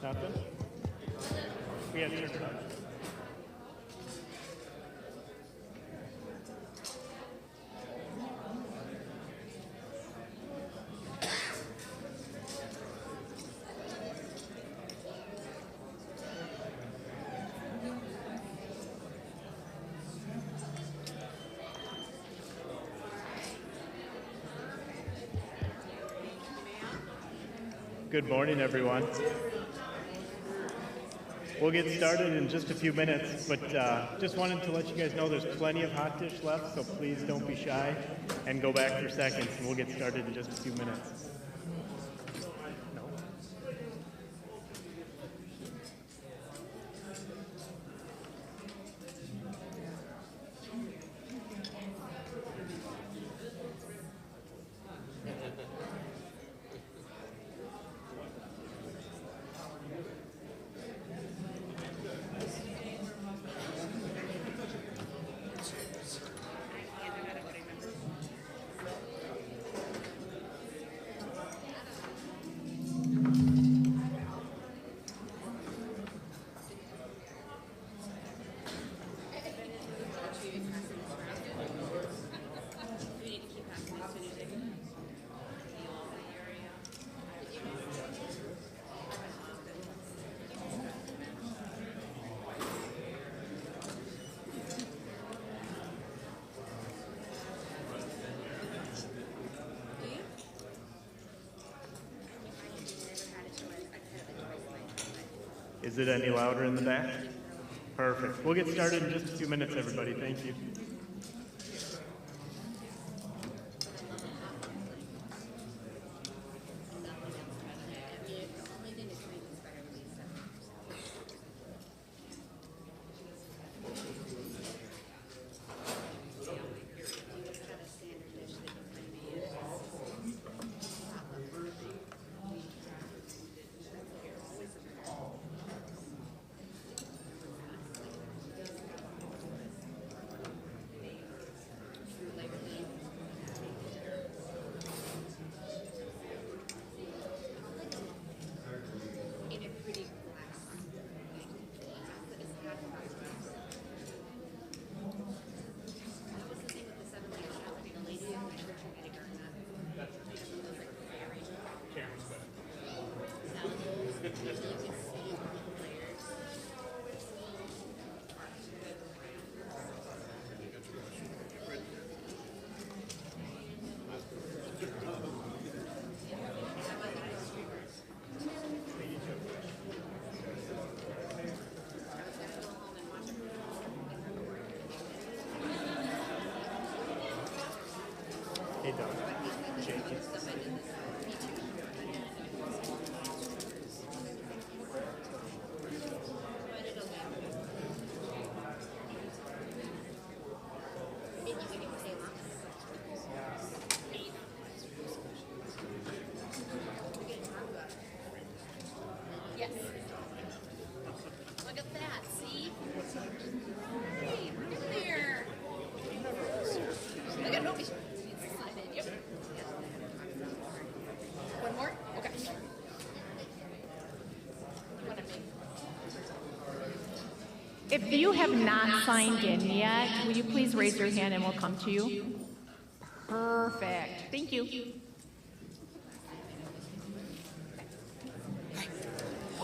Nothing? We have to turn it on. Good morning, everyone. We'll get started in just a few minutes, but just wanted to let you guys know there's plenty of hot dish left, so please don't be shy and go back for seconds, and we'll get started in just a few minutes. Is it any louder in the back? Perfect. We'll get started in just a few minutes, everybody. Thank you. Hey, Doug. Jake. Yes. Look at that, see? Hey, look at there. Look at Nobi. Yep. If you have not signed in yet, will you please raise your hand and we'll come to you? Perfect. Thank you.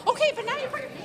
Okay, but now you're part of it.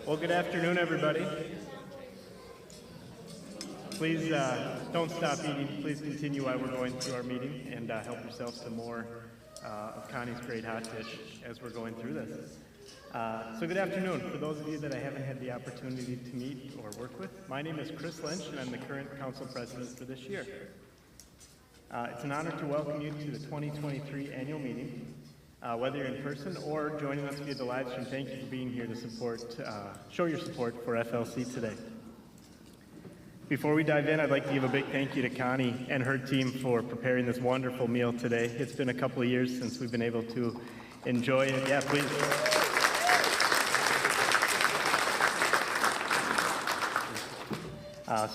Well, good afternoon, everybody. Please don't stop eating. Please continue while we're going through our meeting and help yourselves to more of Connie's great hot dish as we're going through this. So good afternoon. For those of you that I haven't had the opportunity to meet or work with, my name is Chris Lynch, and I'm the current council president for this year. It's an honor to welcome you to the 2023 annual meeting. Whether you're in person or joining us via the live stream, thank you for being here to support, show your support for FLC today. Before we dive in, I'd like to give a big thank you to Connie and her team for preparing this wonderful meal today. It's been a couple of years since we've been able to enjoy it. Yeah, please.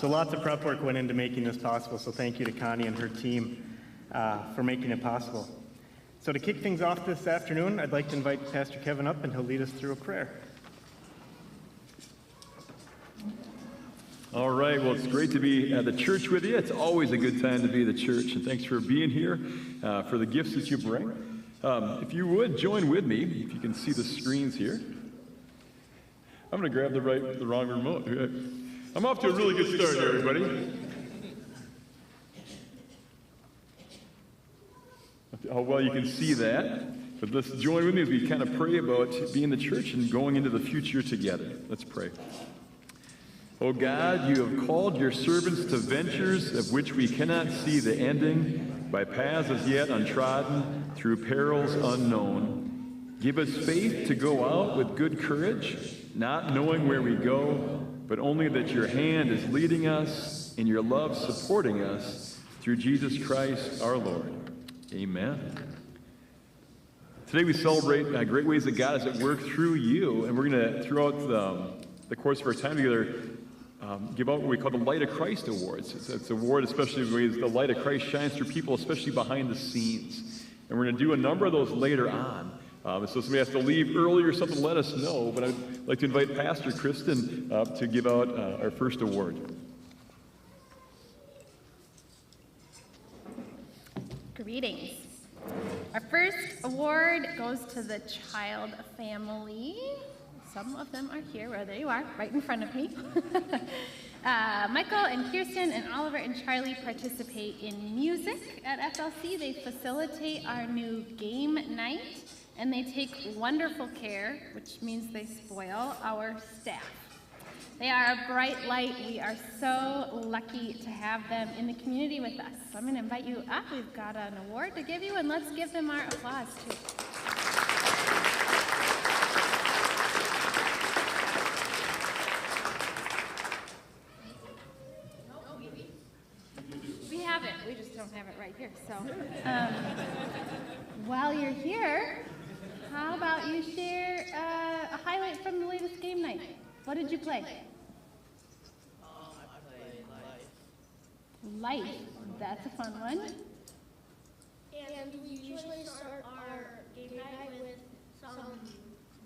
So lots of prep work went into making this possible, so thank you to Connie and her team for making it possible. So to kick things off this afternoon, I'd like to invite Pastor Kevin up, and he'll lead us through a prayer. All right, well, it's great to be at the church with you. It's always a good time to be at the church, and thanks for being here, for the gifts that you bring. If you would, join with me, if you can see the screens here. I'm going to grab the wrong remote. I'm off to a really good start, everybody. How well you can see that. But let's join with me as we kind of pray about being the church and going into the future together. Let's pray. O God, you have called your servants to ventures of which we cannot see the ending, by paths as yet untrodden, through perils unknown. Give us faith to go out with good courage, not knowing where we go, but only that your hand is leading us and your love supporting us through Jesus Christ our Lord. Amen. Today we celebrate great ways that God is at work through you, and we're going to, throughout the course of our time together, give out what we call the Light of Christ Awards. It's an award, especially the ways the light of Christ shines through people, especially behind the scenes. And we're going to do a number of those later on. So if somebody has to leave early or something, let us know. But I'd like to invite Pastor Kristen to give out our first award. Greetings. Our first award goes to the Child family. Some of them are here. Well, there you are, right in front of me. Michael and Kirsten and Oliver and Charlie participate in music at FLC. They facilitate our new game night, and they take wonderful care, which means they spoil our staff. They are a bright light. We are so lucky to have them in the community with us. So I'm going to invite you up. We've got an award to give you, and let's give them our applause, too. We just don't have it right here. So while you're here, how about you share a highlight from the latest game night? What did you play? I played Life. That's a fun one. And we usually start our game night with some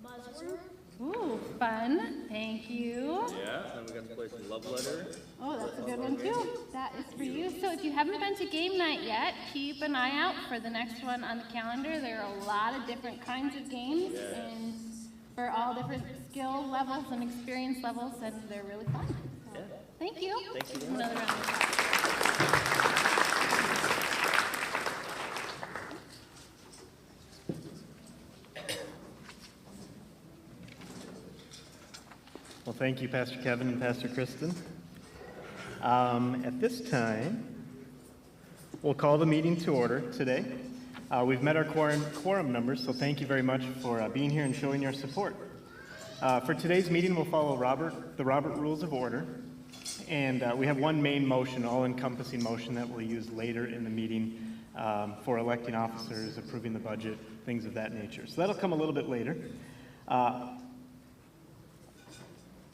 buzzword. Ooh, fun. Thank you. Yeah, and we got to play some Love Letter. Oh, that's a good one too. That is for you. So if you haven't been to game night yet, keep an eye out for the next one on the calendar. There are a lot of different kinds of games and for all different skill levels and experience levels, and they're really fun. So, thank you. Thank you. Another round of applause. Well, thank you, Pastor Kevin and Pastor Kristen. At this time, we'll call the meeting to order today. We've met our quorum numbers, so thank you very much for being here and showing your support. For today's meeting, we'll follow the Robert Rules of Order, and we have one main motion, all-encompassing motion that we'll use later in the meeting for electing officers, approving the budget, things of that nature. So that'll come a little bit later.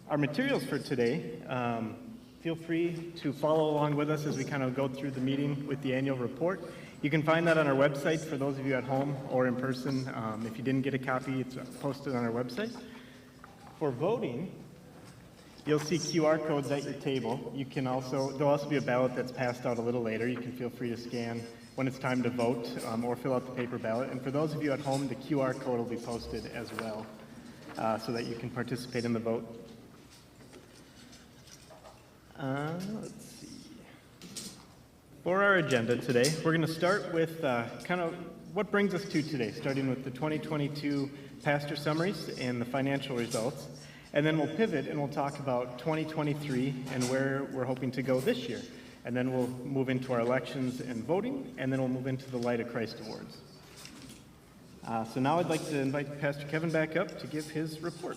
Our materials for today, feel free to follow along with us as we kind of go through the meeting with the annual report. You can find that on our website for those of you at home or in person. If you didn't get a copy, it's posted on our website. For voting, you'll see QR codes at your table. There'll also be a ballot that's passed out a little later. You can feel free to scan when it's time to vote or fill out the paper ballot. And for those of you at home, the QR code will be posted as well so that you can participate in the vote. Let's see. For our agenda today, we're going to start with kind of what brings us to today, starting with the 2022 pastor summaries and the financial results. And then we'll pivot and we'll talk about 2023 and where we're hoping to go this year. And then we'll move into our elections and voting, and then we'll move into the Light of Christ Awards. So now I'd like to invite Pastor Kevin back up to give his report.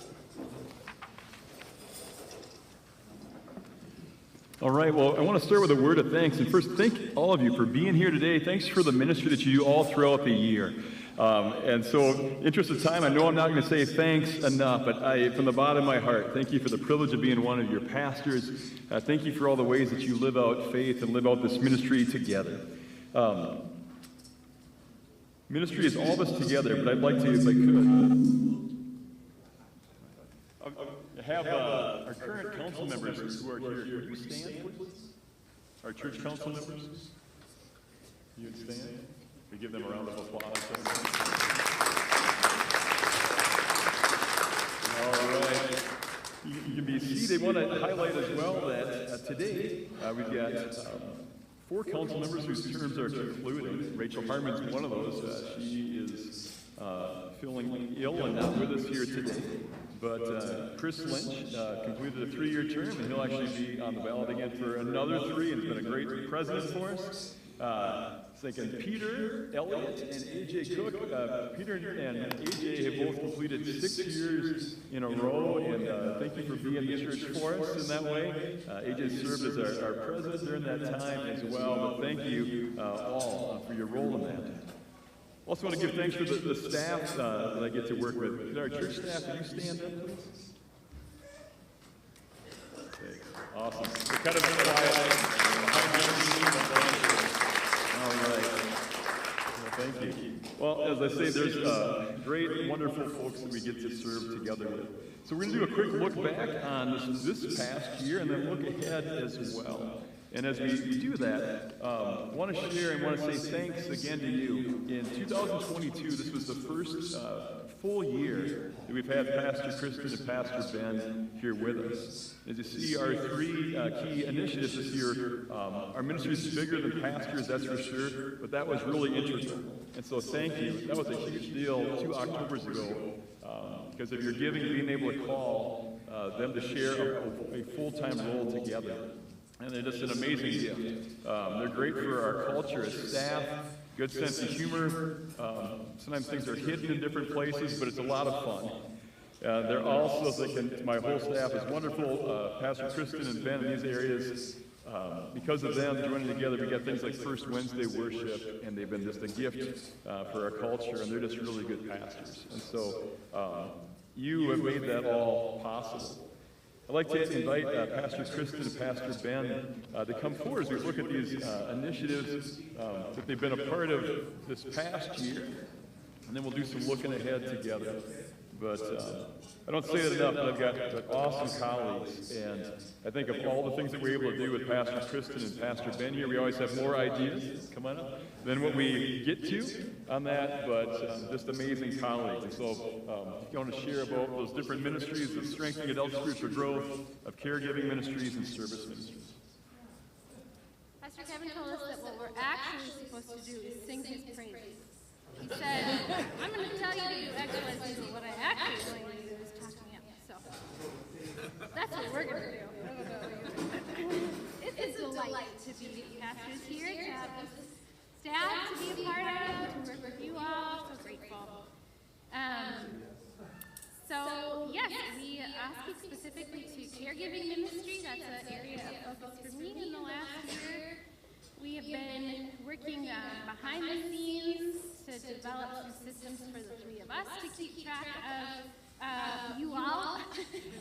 All right, well, I want to start with a word of thanks. And first, thank all of you for being here today. Thanks for the ministry that you do all throughout the year. And so, interest of time, I know I'm not going to say thanks enough, but from the bottom of my heart, thank you for the privilege of being one of your pastors. Thank you for all the ways that you live out faith and live out this ministry together. Ministry is all of us together, but I'd like to, if I could, have our current council members who are here. Would you stand, please? Our church council members? You would stand? We give them a round of applause. All right. You can be seated. I want to highlight as well that today we've got 4 council members whose terms are concluding. Rachel Harmon's one of those. She is feeling ill and not with us here today. But Chris Lynch concluded a 3-year term, and he'll actually be on the ballot again for another 3, and has been a great president for us. Thinking Peter, Elliott, and A.J. Cook. Peter and A.J. have both completed 6 years in a row, and thank you for being the church for us in that way. A.J. served as our president during that time as well, but thank you all for your role in that. Also want to give thanks for the staff that I get to work with. Could our church staff, would you stand up, please? Okay. Awesome. We're kind of quiet. All right. Well, thank you. Well, as I say, there's great, wonderful folks that we get to serve together with. So we're going to do a quick look back on this past year and then look ahead as well. And as we do that, I want to share and want to say thanks again to you. In 2022, this was the first full year that we've had Pastor Kristen and Pastor Ben here with us. As you see, our 3 key initiatives this year, our ministry is bigger than pastors, that's for sure, but that was really integral. And so thank you. That was a huge deal 2 Octobers ago, because of your giving, being able to call them to share a full-time role together. And they're just an amazing gift. They're great for our culture as staff, good sense of humor. Sometimes things are hidden in different places, but it's a lot of fun. They're also, my whole staff is wonderful. Pastor Kristen and Ben in these areas, because of them joining together, we got things like First Wednesday worship, and they've been just a gift for our culture, and they're just really good pastors. And so you have made that all possible. I'd like to invite Pastor Kristen and Pastor Ben to come forward as we look at these initiatives that they've been a part of this past year, and then we'll do some looking ahead together. But I don't say that enough, but I've got awesome colleagues, and I think of all the things that we're able to do with Pastor Kristen and Pastor Ben here, we always have more ideas, come on up, than what we get to on that, but just amazing colleagues. And so if you want to share about those different ministries of strengthening adult spiritual growth, of caregiving ministries, and service ministries. Pastor Kevin told us that what we're actually supposed to do is sing his praises. He said, I'm going to tell you to do X, Y, Z, but what I actually want you to do is talk me up. So that's what we're going to do. It is a delight to be pastors here, to have this staff to be a part of, to work with you all. So grateful. So yes, we ask you specifically to caregiving ministry. That's an area of focus for me in the last year. We have been working behind the scenes to develop some systems for the 3 of us to keep track of you all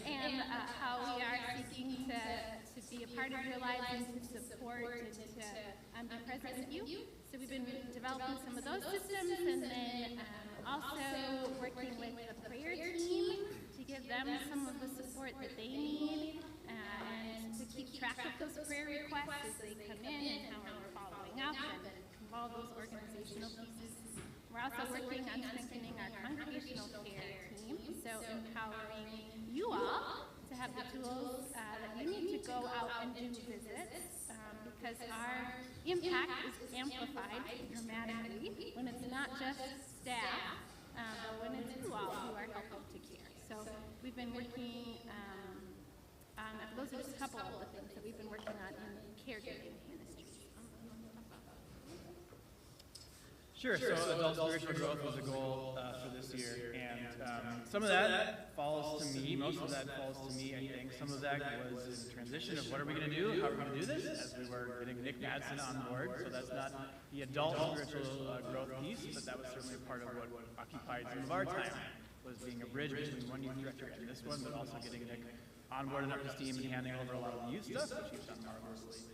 and how we are seeking to be a part of your lives and to support and to be present with you. So we've been developing some of those systems, and then also working with the prayer team to give them some of the support that they need, and to keep track of those prayer requests as they come in and how we're following up and all those organizational pieces. We're also working on strengthening our congregational care team, so empowering you all to have the tools that you need to go out and do visits, because our impact is amplified dramatically when it's not just staff, but when it's you all who are helping to care. So we've been working on, those are just a couple of the things that we've been working on in caregiving ministries. Sure. So adult spiritual growth was a goal for this year, and some of that falls to me, most of that falls to me, I think. Some of that was in transition of what are we going to do, how are we going to do this, as we were getting Nick Madsen on board. So that's not the adult spiritual growth piece, but that was certainly part of what occupied some of our time, was being a bridge between one youth director and this one, but also getting Nick on board and up to steam and handing over a lot of the youth stuff, which he's done marvelously.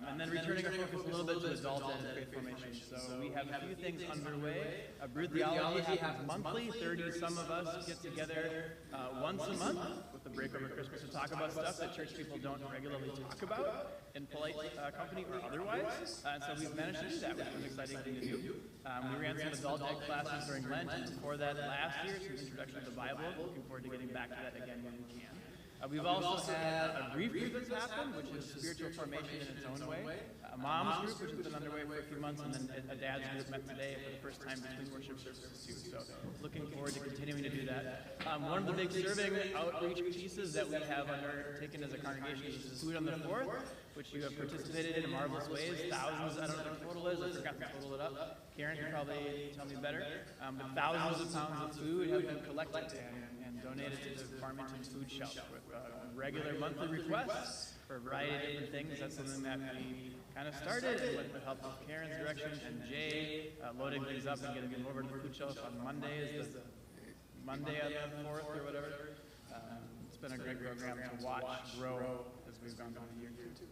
And then returning our focus a little bit to adult and faith formation. So we have a few things underway. Brew Theology happens monthly. 30 some of us get together once a month with the break over Christmas to talk about stuff that church people don't regularly talk about in polite company or otherwise. And so we've managed to do that, which was an exciting thing to do. We ran some adult ed classes during Lent, and before that last year, some introduction to the Bible. Looking forward to getting back to that again when we can. We've also had a grief group that's happened, which is spiritual formation in its own way. A mom's group, which has been underway for a few months, and then a dad's group met today for the first time between worship services too. So looking forward to continuing to do that. One of the big serving outreach pieces that we have undertaken as a congregation is Food on the 4th, which you have participated in marvelous ways. Thousands, I don't know what the total is, I forgot to total it up. Karen can probably tell me better. But thousands of pounds of food have been collected and donated to the Farmington Food Shelf with regular monthly requests for a variety of different things. That's something that we kind of started with the help of Karen's direction and Jay, loading things up and getting them over to the food shelf on Monday is the Monday on the 4th or whatever. It's been a great program to watch grow as we've gone through the year too.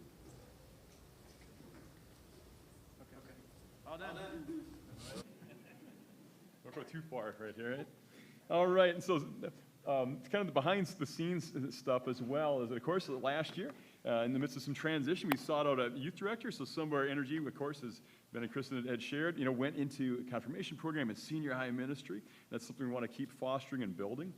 Okay. All done. Don't go too far right here, right? All right, and so it's kind of the behind-the-scenes stuff as well. As of course, last year, in the midst of some transition, we sought out a youth director. So some of our energy, of course, as Ben and Kristen had shared, went into a confirmation program and senior high ministry. That's something we want to keep fostering and building.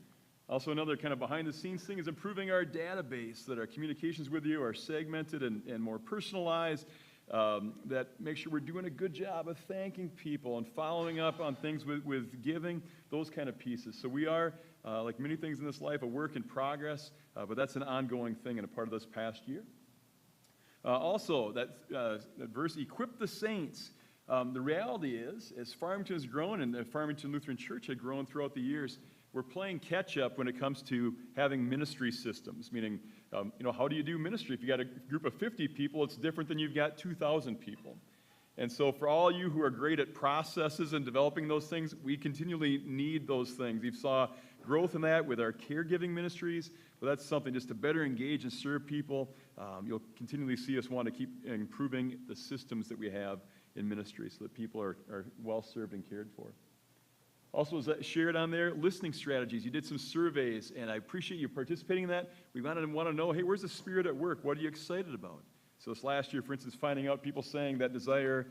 Also, another kind of behind-the-scenes thing is improving our database, that our communications with you are segmented and more personalized. That make sure we're doing a good job of thanking people and following up on things with giving, those kind of pieces. So we are, like many things in this life, a work in progress, but that's an ongoing thing and a part of this past year. Also, that verse, equip the saints. The reality is, as Farmington has grown and the Farmington Lutheran Church had grown throughout the years, we're playing catch up when it comes to having ministry systems, meaning, how do you do ministry? If you got a group of 50 people, it's different than you've got 2,000 people. And so for all you who are great at processes and developing those things, we continually need those things. We saw growth in that with our caregiving ministries, but that's something just to better engage and serve people. You'll continually see us want to keep improving the systems that we have in ministry so that people are well served and cared for. Also, as shared on there, listening strategies. You did some surveys, and I appreciate you participating in that. We want to know, hey, where's the Spirit at work? What are you excited about? So this last year, for instance, finding out people saying that desire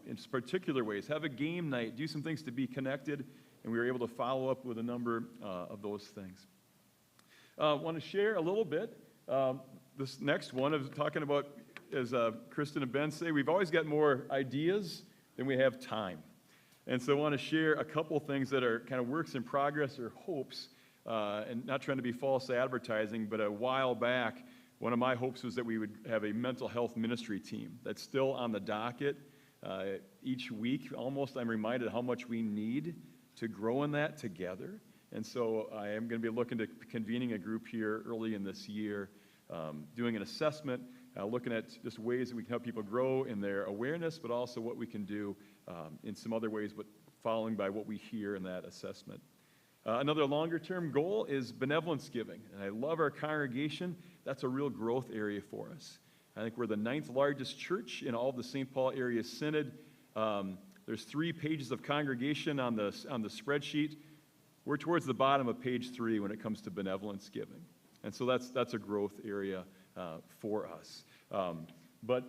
in particular ways. Have a game night. Do some things to be connected, and we were able to follow up with a number of those things. I want to share a little bit. This next one is talking about, as Kristen and Ben say, we've always got more ideas than we have time. And so I want to share a couple things that are kind of works in progress or hopes, and not trying to be false advertising, but a while back, one of my hopes was that we would have a mental health ministry team. That's still on the docket. Each week, almost, I'm reminded how much we need to grow in that together. And so I am going to be looking to convening a group here early in this year, doing an assessment, looking at just ways that we can help people grow in their awareness, but also what we can do in some other ways, but following by what we hear in that assessment. Another longer-term goal is benevolence giving. And I love our congregation. That's a real growth area for us. I think we're the 9th largest church in all of the St. Paul area synod. There's 3 pages of congregation on the spreadsheet. We're towards the bottom of page 3 when it comes to benevolence giving. And so that's a growth area for us. But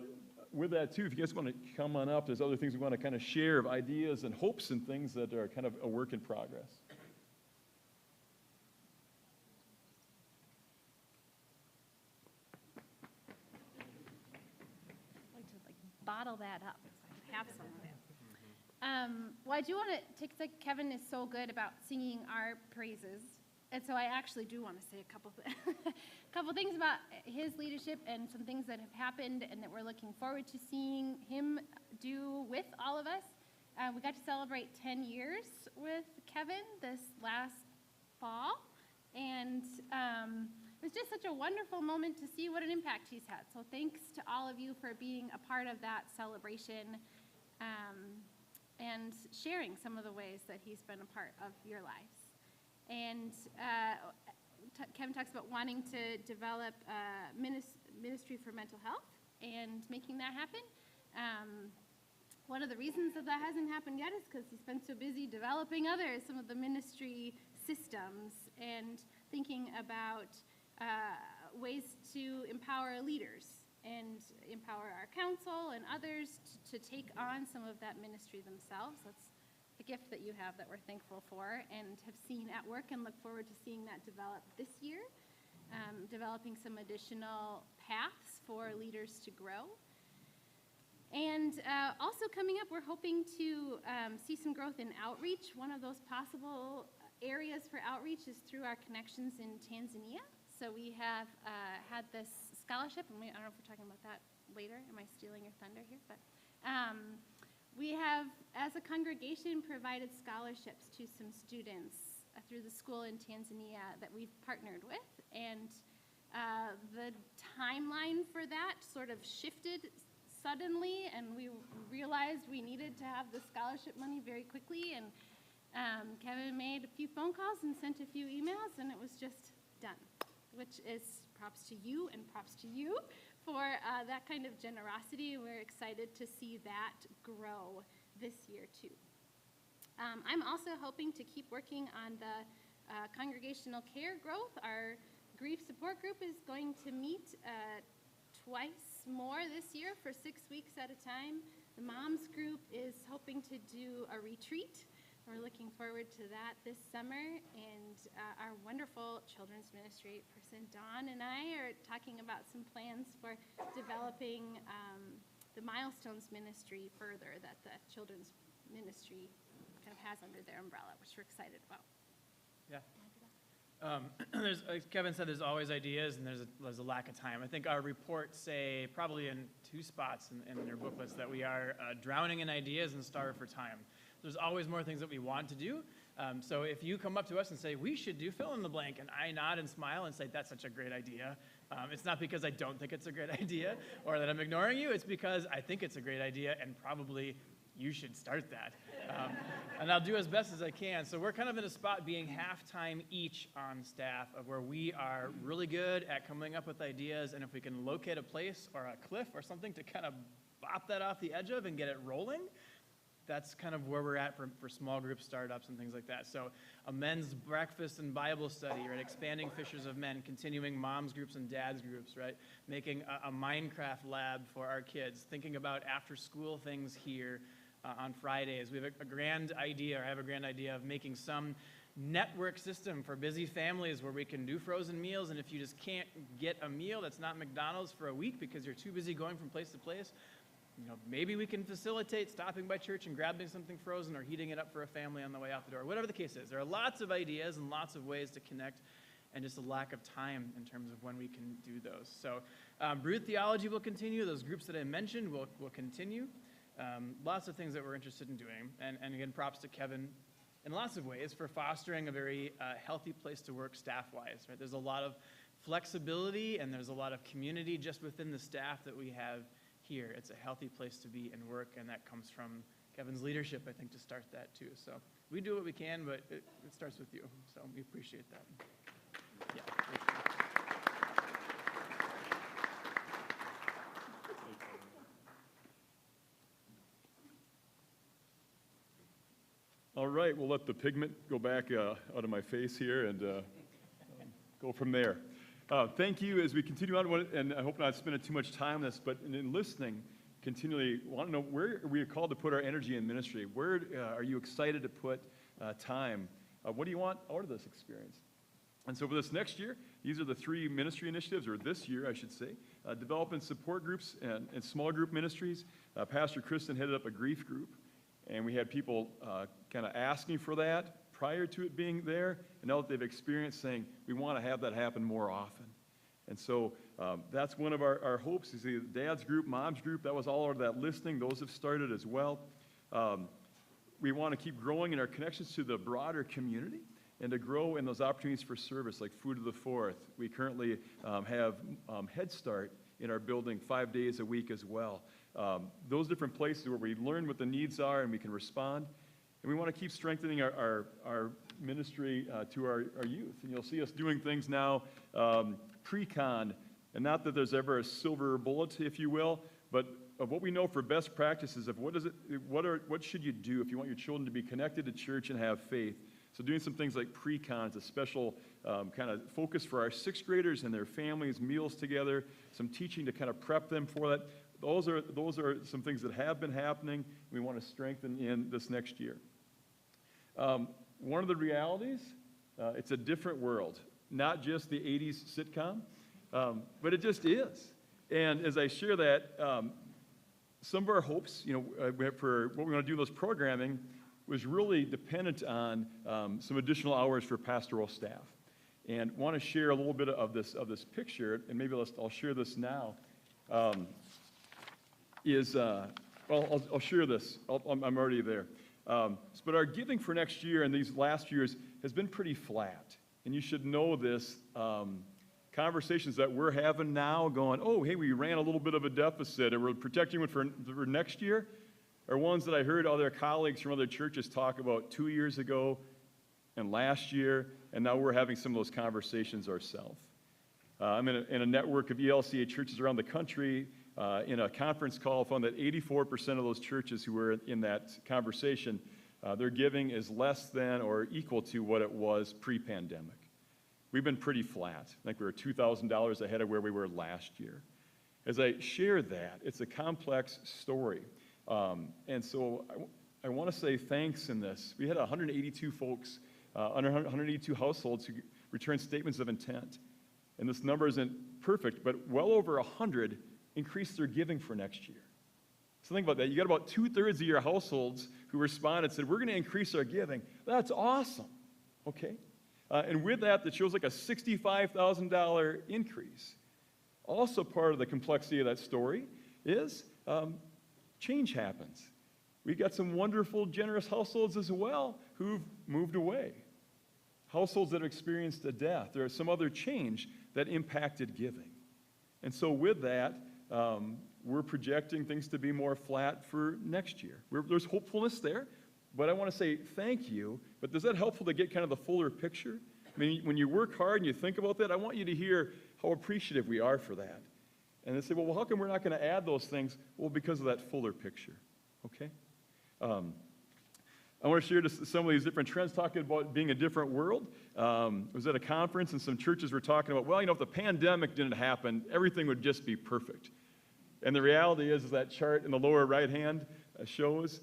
with that, too, if you guys want to come on up, there's other things we want to kind of share of ideas and hopes and things that are kind of a work in progress. I'd like to bottle that up. I have some of it. Well, I do want to take a second. Kevin is so good about singing our praises. And so I actually do want to say a couple things about his leadership and some things that have happened and that we're looking forward to seeing him do with all of us. We got to celebrate 10 years with Kevin this last fall. And it was just such a wonderful moment to see what an impact he's had. So thanks to all of you for being a part of that celebration and sharing some of the ways that he's been a part of your lives. And Kevin talks about wanting to develop a ministry for mental health and making that happen. One of the reasons that hasn't happened yet is because he's been so busy developing some of the ministry systems and thinking about ways to empower leaders and empower our council and others to take on some of that ministry themselves. That's a gift that you have that we're thankful for and have seen at work and look forward to seeing that develop this year, developing some additional paths for leaders to grow. And also coming up, we're hoping to see some growth in outreach. One of those possible areas for outreach is through our connections in Tanzania. So we have had this scholarship, and I don't know if we're talking about that later. Am I stealing your thunder here? But we have, as a congregation, provided scholarships to some students through the school in Tanzania that we've partnered with. And the timeline for that sort of shifted suddenly, and we realized we needed to have the scholarship money very quickly. And Kevin made a few phone calls and sent a few emails, and it was just done, which is props to you and props to you for that kind of generosity. We're excited to see that grow this year too. I'm also hoping to keep working on the congregational care growth. Our grief support group is going to meet twice more this year for 6 weeks at a time. The moms group is hoping to do a retreat. We're looking forward to that this summer, and our wonderful children's ministry person, Dawn, and I are talking about some plans for developing the Milestones ministry further that the children's ministry kind of has under their umbrella, which we're excited about. Yeah. As Kevin said, there's always ideas, and there's a lack of time. I think our reports say, probably in 2 spots in their booklets, that we are drowning in ideas and starved for time. There's always more things that we want to do. So if you come up to us and say, we should do fill in the blank, and I nod and smile and say, that's such a great idea, it's not because I don't think it's a great idea or that I'm ignoring you. It's because I think it's a great idea, and probably you should start that. And I'll do as best as I can. So we're kind of in a spot being half-time each on staff of where we are really good at coming up with ideas, and if we can locate a place or a cliff or something to kind of bop that off the edge of and get it rolling, that's kind of where we're at for small group startups and things like that. So a men's breakfast and Bible study, right? Expanding Fishers of Men, continuing moms groups and dads groups, right? Making a Minecraft lab for our kids, thinking about after school things here on Fridays. We have a grand idea, or I have a grand idea of making some network system for busy families where we can do frozen meals, and if you just can't get a meal that's not McDonald's for a week because you're too busy going from place to place, maybe we can facilitate stopping by church and grabbing something frozen or heating it up for a family on the way out the door, whatever the case is. There are lots of ideas and lots of ways to connect, and just a lack of time in terms of when we can do those. So Brood Theology will continue. Those groups that I mentioned will continue. Lots of things that we're interested in doing. And again, props to Kevin in lots of ways for fostering a very healthy place to work staff-wise. Right? There's a lot of flexibility, and there's a lot of community just within the staff that we have here. It's a healthy place to be and work, and that comes from Kevin's leadership, I think, to start that too. So we do what we can, but it starts with you. So we appreciate that. Yeah. All right, we'll let the pigment go back out of my face here and go from there. Thank you as we continue on, and I hope not spending too much time on this, but in listening, continually want to know where we are called to put our energy in ministry. Where are you excited to put time? What do you want out of this experience? And so for this next year, these are the 3 ministry initiatives, or this year, I should say. Developing support groups and small group ministries. Pastor Kristen headed up a grief group, and we had people kind of asking for that prior to it being there, and now that they've experienced, saying, we want to have that happen more often. And so that's one of our hopes, is the dad's group, mom's group. That was all of that listening. Those have started as well. We want to keep growing in our connections to the broader community. and to grow in those opportunities for service, like Food of the Fourth. We currently have Head Start in our building 5 days a week as well. Those different places where we learn what the needs are and we can respond. And we want to keep strengthening our ministry to our youth. And you'll see us doing things now, pre-con, and not that there's ever a silver bullet, if you will, but of what we know for best practices of what should you do if you want your children to be connected to church and have faith. So doing some things like pre-con is a special kind of focus for our sixth graders and their families, meals together, some teaching to kind of prep them for that. Those are some things that have been happening. We want to strengthen in this next year. One of the realities, it's a different world, not just the 80s sitcom, but it just is. And as I share that, some of our hopes, for what we want to do in those programming was really dependent on some additional hours for pastoral staff. And want to share a little bit of this picture, and maybe I'll share this now. I'll share this. I'm already there. But our giving for next year and these last years has been pretty flat. And you should know this. Conversations that we're having now going, oh, hey, we ran a little bit of a deficit and we're protecting it for next year, are ones that I heard other colleagues from other churches talk about 2 years ago and last year, and now we're having some of those conversations ourselves. I'm in a network of ELCA churches around the country. In a conference call, found that 84% of those churches who were in that conversation, their giving is less than or equal to what it was pre-pandemic. We've been pretty flat. I think we were $2,000 ahead of where we were last year. As I share that, it's a complex story. And so I want to say thanks in this. We had 182 folks, 182 households who returned statements of intent. And this number isn't perfect, but well over 100 increased their giving for next year. So think about that. You got about 2/3 of your households who responded and said, we're going to increase our giving. That's awesome. Okay? And with that shows like a $65,000 increase. Also part of the complexity of that story is change happens. We got some wonderful, generous households as well who've moved away. Households that have experienced a death. There is some other change that impacted giving. And so with that, we're projecting things to be more flat for next year. There's hopefulness there, but I want to say thank you. But is that helpful to get kind of the fuller picture? I mean, when you work hard and you think about that, I want you to hear how appreciative we are for that. And they say, well, how come we're not going to add those things? Well, because of that fuller picture, okay? I want to share just some of these different trends, talking about being a different world. I was at a conference, and some churches were talking about, well, if the pandemic didn't happen, everything would just be perfect. And the reality is that chart in the lower right-hand shows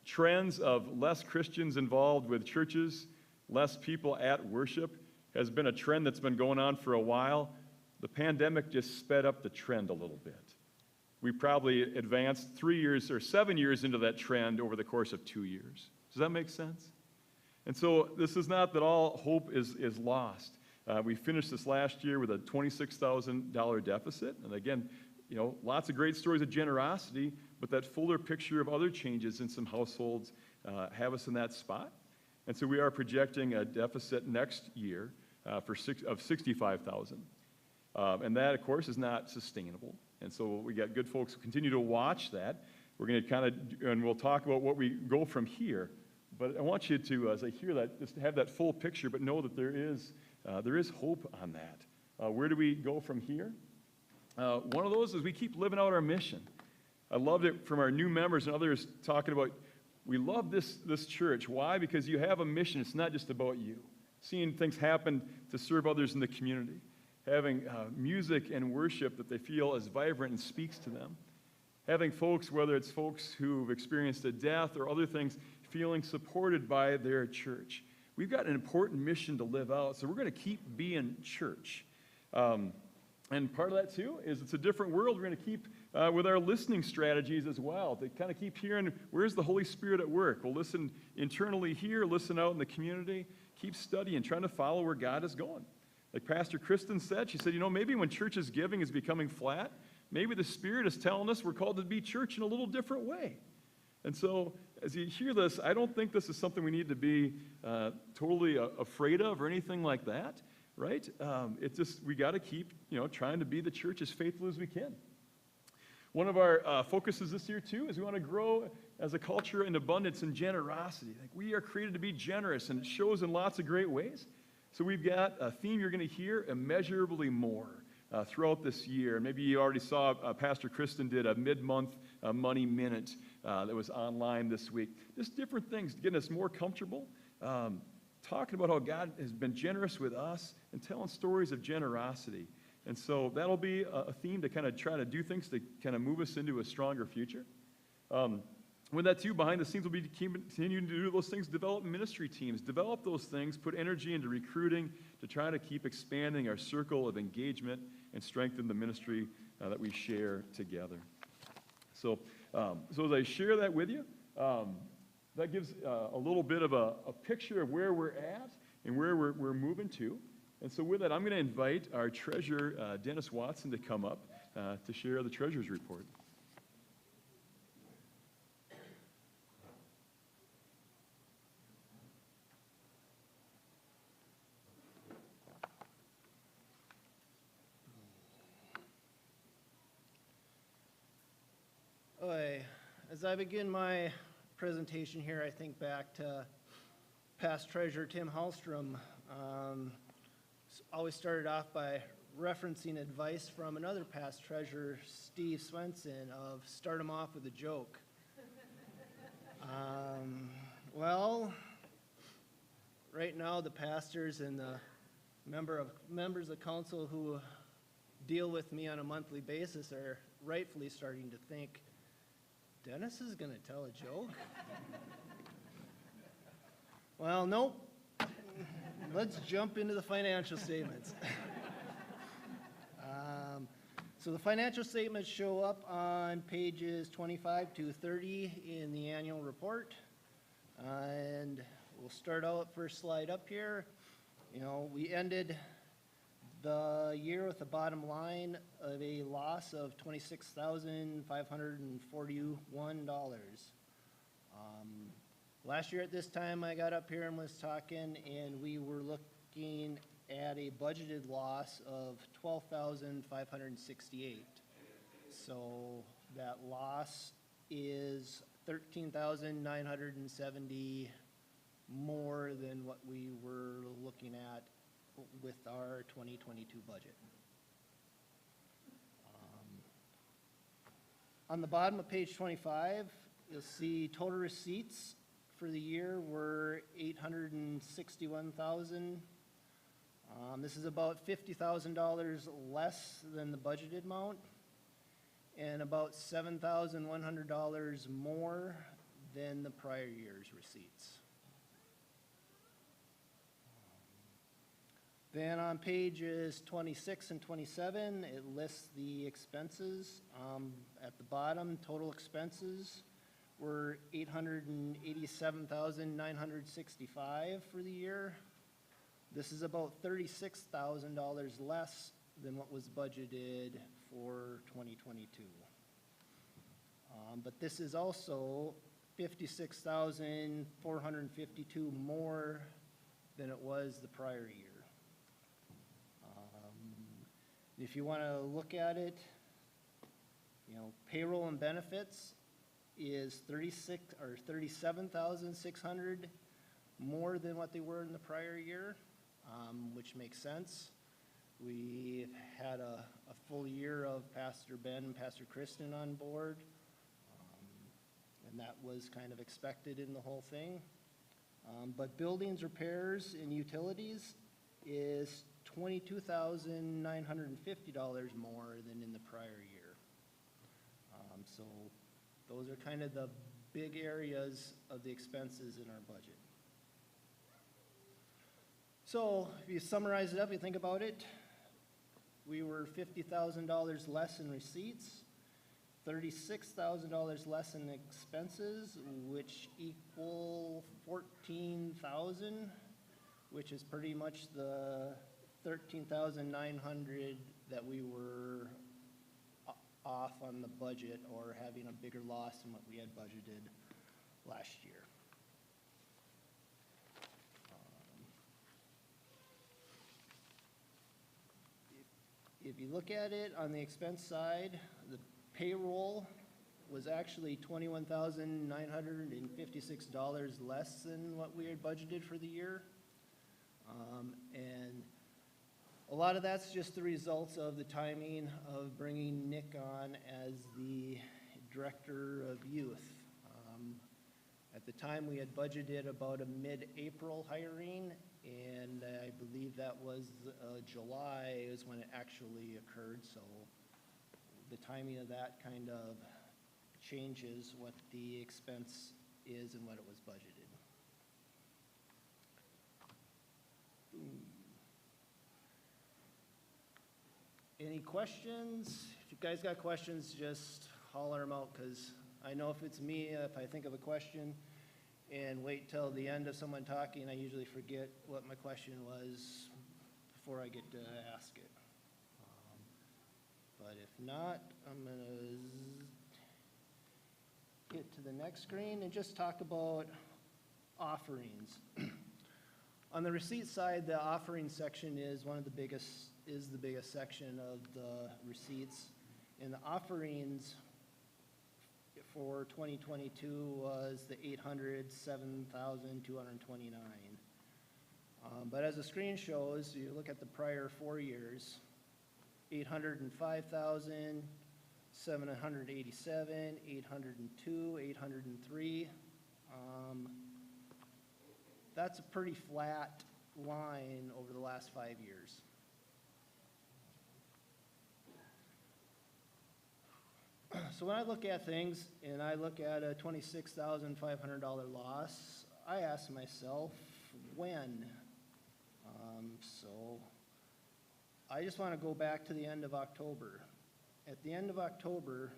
trends of less Christians involved with churches, less people at worship, has been a trend that's been going on for a while. The pandemic just sped up the trend a little bit. We probably advanced 3 years or 7 years into that trend over the course of 2 years. Does that make sense? And so this is not that all hope is lost. We finished this last year with a $26,000 deficit. And again, lots of great stories of generosity, but that fuller picture of other changes in some households have us in that spot. And so we are projecting a deficit next year of $65,000. And that, of course, is not sustainable. And so we got good folks who continue to watch that. We're going to and we'll talk about what we go from here. But I want you to, as I hear that, just have that full picture, but know that there is hope on that. Where do we go from here? One of those is we keep living out our mission. I loved it from our new members and others talking about, we love this church. Why? Because you have a mission. It's not just about you. Seeing things happen to serve others in the community. Having music and worship that they feel is vibrant and speaks to them. Having folks, whether it's folks who've experienced a death or other things, feeling supported by their church. We've got an important mission to live out, so we're going to keep being church. And part of that, too, is it's a different world. We're going to keep with our listening strategies as well. To kind of keep hearing, where's the Holy Spirit at work? We'll listen internally here, listen out in the community, keep studying, trying to follow where God is going. Like Pastor Kristen said, she said, maybe when church's giving is becoming flat, maybe the Spirit is telling us we're called to be church in a little different way. And so as you hear this, I don't think this is something we need to be totally afraid of or anything like that, right? It's just, we got to keep, trying to be the church as faithful as we can. One of our focuses this year, too, is we want to grow as a culture in abundance and generosity. Like, we are created to be generous, and it shows in lots of great ways. So we've got a theme you're going to hear, immeasurably more, throughout this year. Maybe you already saw Pastor Kristen did a mid-month money minute that was online this week. Just different things, getting us more comfortable, talking about how God has been generous with us and telling stories of generosity. And so that'll be a theme to kind of try to do things to kind of move us into a stronger future. With that, too, behind the scenes, we'll be continuing to do those things, develop ministry teams, develop those things, put energy into recruiting to try to keep expanding our circle of engagement and strengthen the ministry that we share together. So as I share that with you, that gives a little bit of a picture of where we're at and where we're moving to. And so with that, I'm going to invite our treasurer, Dennis Watson, to come up to share the treasurer's report. As I begin my presentation here, I think back to past treasurer Tim Hallstrom. Always started off by referencing advice from another past treasurer, Steve Swenson, of start him off with a joke. Well, right now the pastors and the members of council who deal with me on a monthly basis are rightfully starting to think, Dennis is going to tell a joke? Well, nope. Let's jump into the financial statements. So the financial statements show up on pages 25 to 30 in the annual report. And we'll start out first slide up here. We ended the year with a bottom line of a loss of $26,541. Last year at this time, I got up here and was talking, and we were looking at a budgeted loss of $12,568. So that loss is $13,970 more than what we were looking at with our 2022 budget. On the bottom of page 25, you'll see total receipts for the year were $861,000. This is about $50,000 less than the budgeted amount, and about $7,100 more than the prior year's receipts. Then on pages 26 and 27, it lists the expenses. At the bottom, total expenses were $887,965 for the year. This is about $36,000 less than what was budgeted for 2022. But this is also $56,452 more than it was the prior year. If you want to look at it, payroll and benefits is $37,600 more than what they were in the prior year, which makes sense. We've had a full year of Pastor Ben and Pastor Kristen on board, and that was kind of expected in the whole thing. But buildings, repairs, and utilities is $22,950 more than in the prior year. So those are kind of the big areas of the expenses in our budget. So if you summarize it up, you think about it, we were $50,000 less in receipts, $36,000 less in expenses, which equal $14,000, which is pretty much the $13,900 that we were off on the budget, or having a bigger loss than what we had budgeted. last year. If you look at it on the expense side, the payroll was actually $21,956 less than what we had budgeted for the year. And a lot of that's just the results of the timing of bringing Nick on as the Director of Youth. At the time, we had budgeted about a mid-April hiring, and I believe that was July is when it actually occurred, so the timing of that kind of changes what the expense is and what it was budgeted. Any questions? If you guys got questions, just holler them out, because I know if it's me, if I think of a question and wait till the end of someone talking, I usually forget what my question was before I get to ask it. But if not, I'm gonna get to the next screen and just talk about offerings. On the receipt side, the offering section is the biggest section of the receipts. And the offerings for 2022 was the $807,229. But as the screen shows, you look at the prior 4 years, 805,000, 787, 802, 803. That's a pretty flat line over the last 5 years. So when I look at things and I look at a $26,500 loss, I ask myself, when? So I just want to go back to the end of October. At the end of October,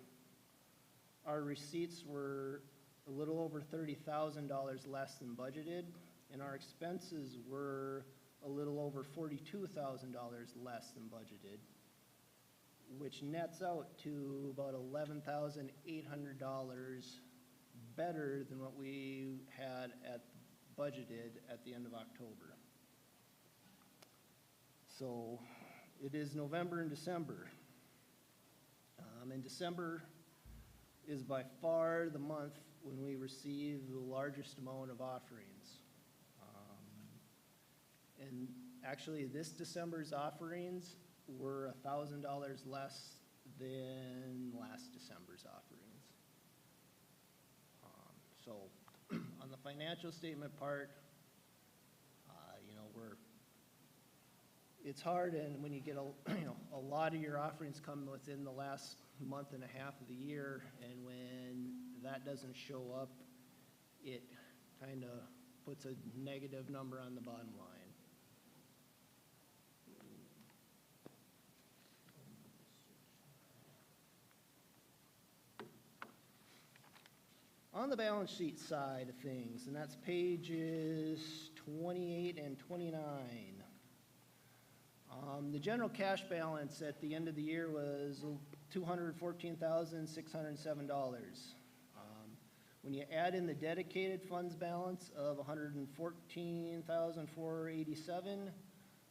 our receipts were a little over $30,000 less than budgeted, and our expenses were a little over $42,000 less than budgeted, which nets out to about $11,800 better than what we had budgeted at the end of October. So it is November and December. And December is by far the month when we receive the largest amount of offerings. And actually, this December's offerings were $1,000 less than last December's offerings. So on the financial statement part, it's hard, and when you get a lot of your offerings come within the last month and a half of the year, and when that doesn't show up, it kind of puts a negative number on the bottom line. On the balance sheet side of things, and that's pages 28 and 29. The general cash balance at the end of the year was $214,607. When you add in the dedicated funds balance of $114,487,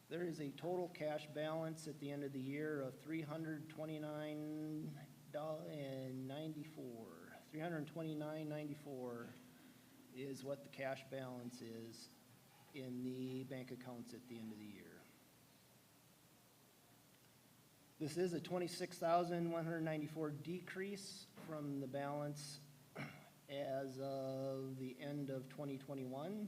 there is a total cash balance at the end of the year of $329.94. $329.94 is what the cash balance is in the bank accounts at the end of the year. This is a $26,194 decrease from the balance as of the end of 2021.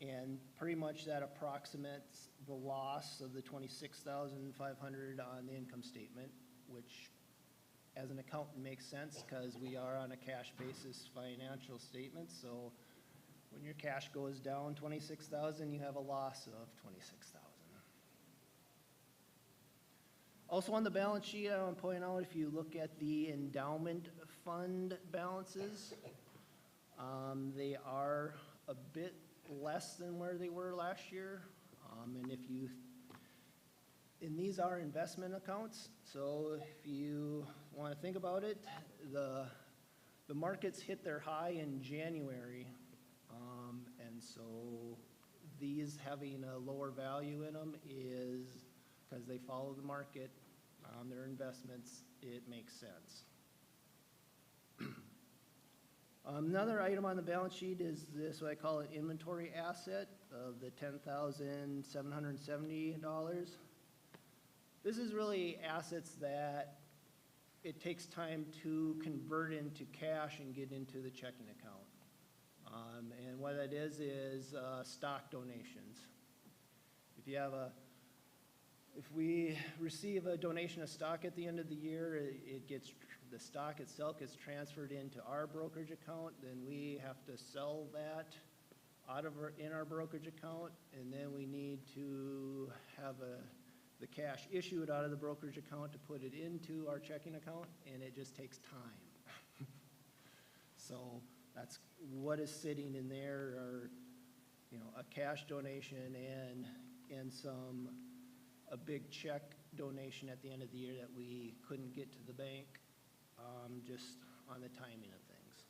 And pretty much that approximates the loss of the $26,500 on the income statement, which as an accountant makes sense because we are on a cash basis financial statement. So when your cash goes down $26,000, you have a loss of $26,000. Also on the balance sheet, I want to point out, if you look at the endowment fund balances, they are a bit less than where they were last year. And these are investment accounts, so if you want to think about it, the The markets hit their high in January, and so these having a lower value in them is because they follow the market on their investments, it makes sense. Another item on the balance sheet is this, what I call an inventory asset of the $10,770. This is really assets that it takes time to convert into cash and get into the checking account. And what that is stock donations. If we receive a donation of stock at the end of the year, the stock itself gets transferred into our brokerage account, then we have to sell that in our brokerage account, and then we need to have the cash issued out of the brokerage account to put it into our checking account, and it just takes time. So that's what is sitting in there are, a cash donation and a big check donation at the end of the year that we couldn't get to the bank, just on the timing of things.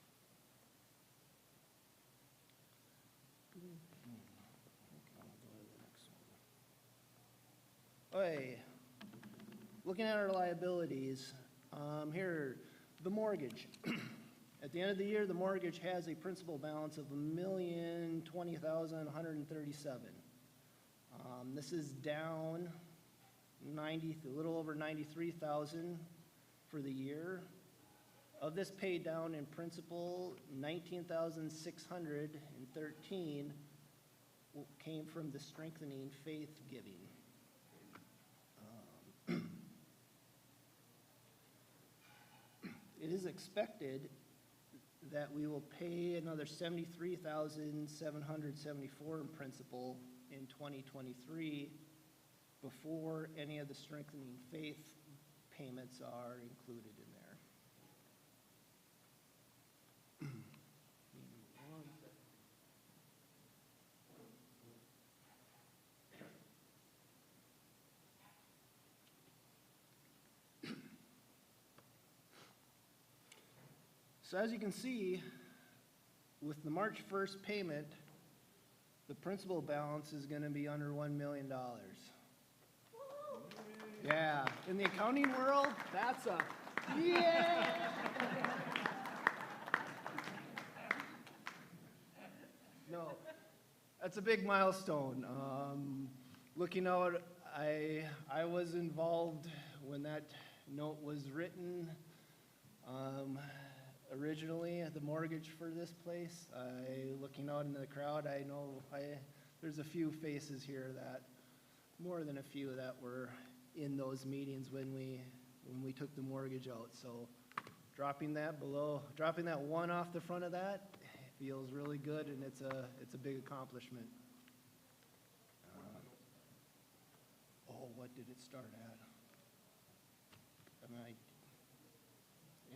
Okay, looking at our liabilities, here, the mortgage. At the end of the year, the mortgage has a principal balance of $1,020,137. This is down a little over $93,000 for the year. Of this paid down in principal, $19,613 came from the strengthening faith giving. It is expected that we will pay another $73,774 in principal in 2023 before any of the strengthening faith payments are included in there. So as you can see, with the March 1st payment, the principal balance is going to be under $1 million. Yeah, in the accounting world, that's a, yeah! No, that's a big milestone. Looking out, I was involved when that note was written. Originally, the mortgage for this place, looking out into the crowd, I know there's a few faces here more than a few that were in those meetings when we took the mortgage out. So dropping that one off the front of that feels really good, and it's a big accomplishment. What did it start at?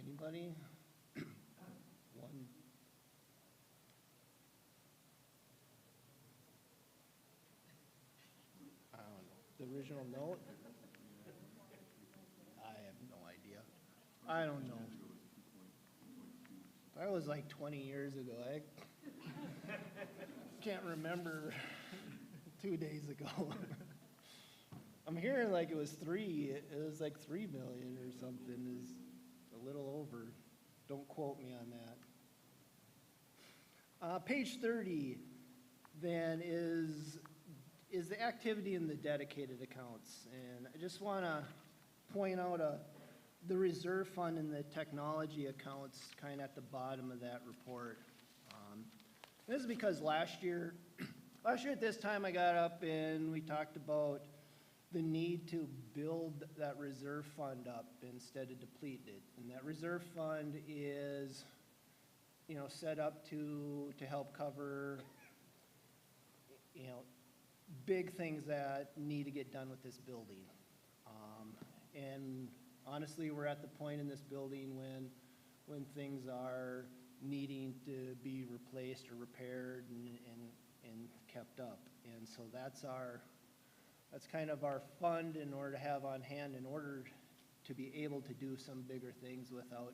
Anybody? One. I don't know. The original note? I have no idea. I don't know. That was like 20 years ago. I can't remember 2 days ago. I'm hearing like it was like 3 million or something, is a little over. Don't quote me on that. Page 30 then is the activity in the dedicated accounts. And I just want to point out the reserve fund and the technology accounts kind of at the bottom of that report. This is because last year at this time I got up and we talked about the need to build that reserve fund up instead of deplete it. And that reserve fund is, set up to help cover, big things that need to get done with this building. And honestly, we're at the point in this building when things are needing to be replaced or repaired and kept up. And so that's kind of our fund in order to have on hand in order to be able to do some bigger things without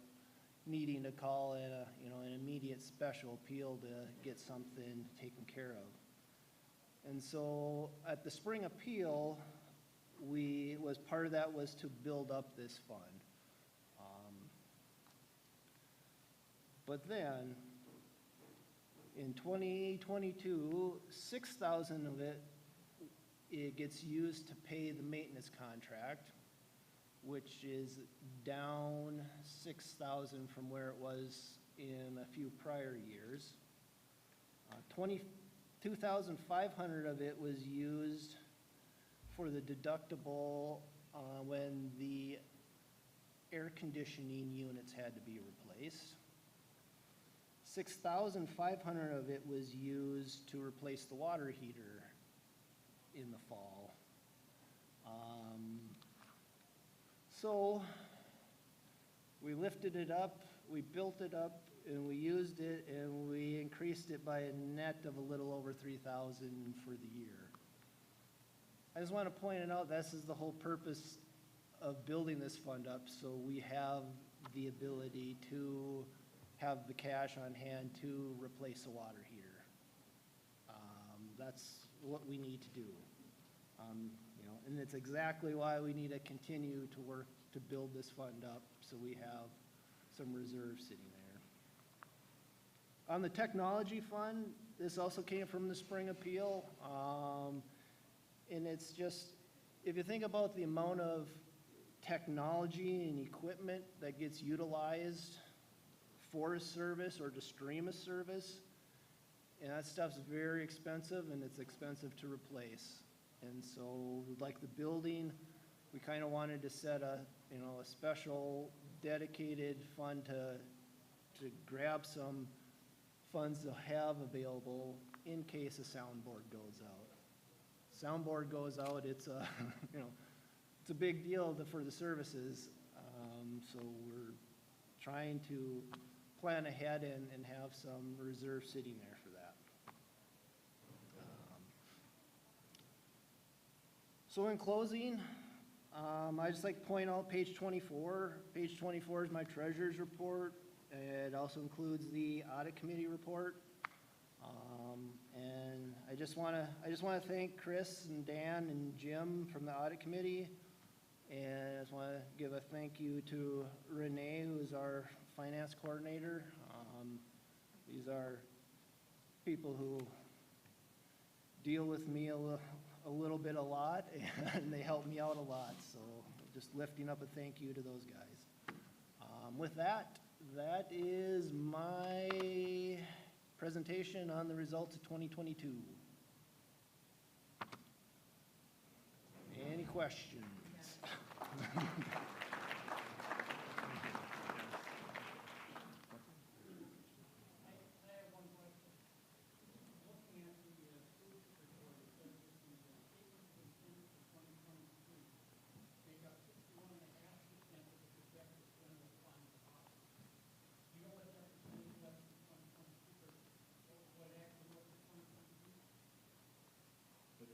needing to call in an immediate special appeal to get something taken care of. And so at the spring appeal, part of that was to build up this fund. But then, in 2022, 6,000 of it gets used to pay the maintenance contract, which is down 6,000 from where it was in a few prior years. 2,500 of it was used for the deductible when the air conditioning units had to be replaced. 6,500 of it was used to replace the water heater in the fall. So we lifted it up, we built it up, and we used it, and we increased it by a net of a little over 3,000 for the year. I just want to point it out, this is the whole purpose of building this fund up, so we have the ability to have the cash on hand to replace a water heater. That's what we need to do. And it's exactly why we need to continue to work to build this fund up, so we have some reserves sitting there. On the technology fund, this also came from the spring appeal. And it's just, if you think about the amount of technology and equipment that gets utilized for a service or to stream a service, and that stuff's very expensive, and it's expensive to replace. And so, like the building, we kind of wanted to set a special dedicated fund to grab some funds to have available in case a soundboard goes out. Soundboard goes out, it's a, it's a big deal for the services. So we're trying to plan ahead and have some reserve sitting there for that. So in closing, I just like to point out page 24. Page 24 is my treasurer's report. It also includes the audit committee report. And I just want to thank Chris and Dan and Jim from the audit committee. And I just want to give a thank you to Renee, who is our finance coordinator. These are people who deal with me a little bit a lot, and they help me out a lot. So just lifting up a thank you to those guys. With that, that is my presentation on the results of 2022. Any questions?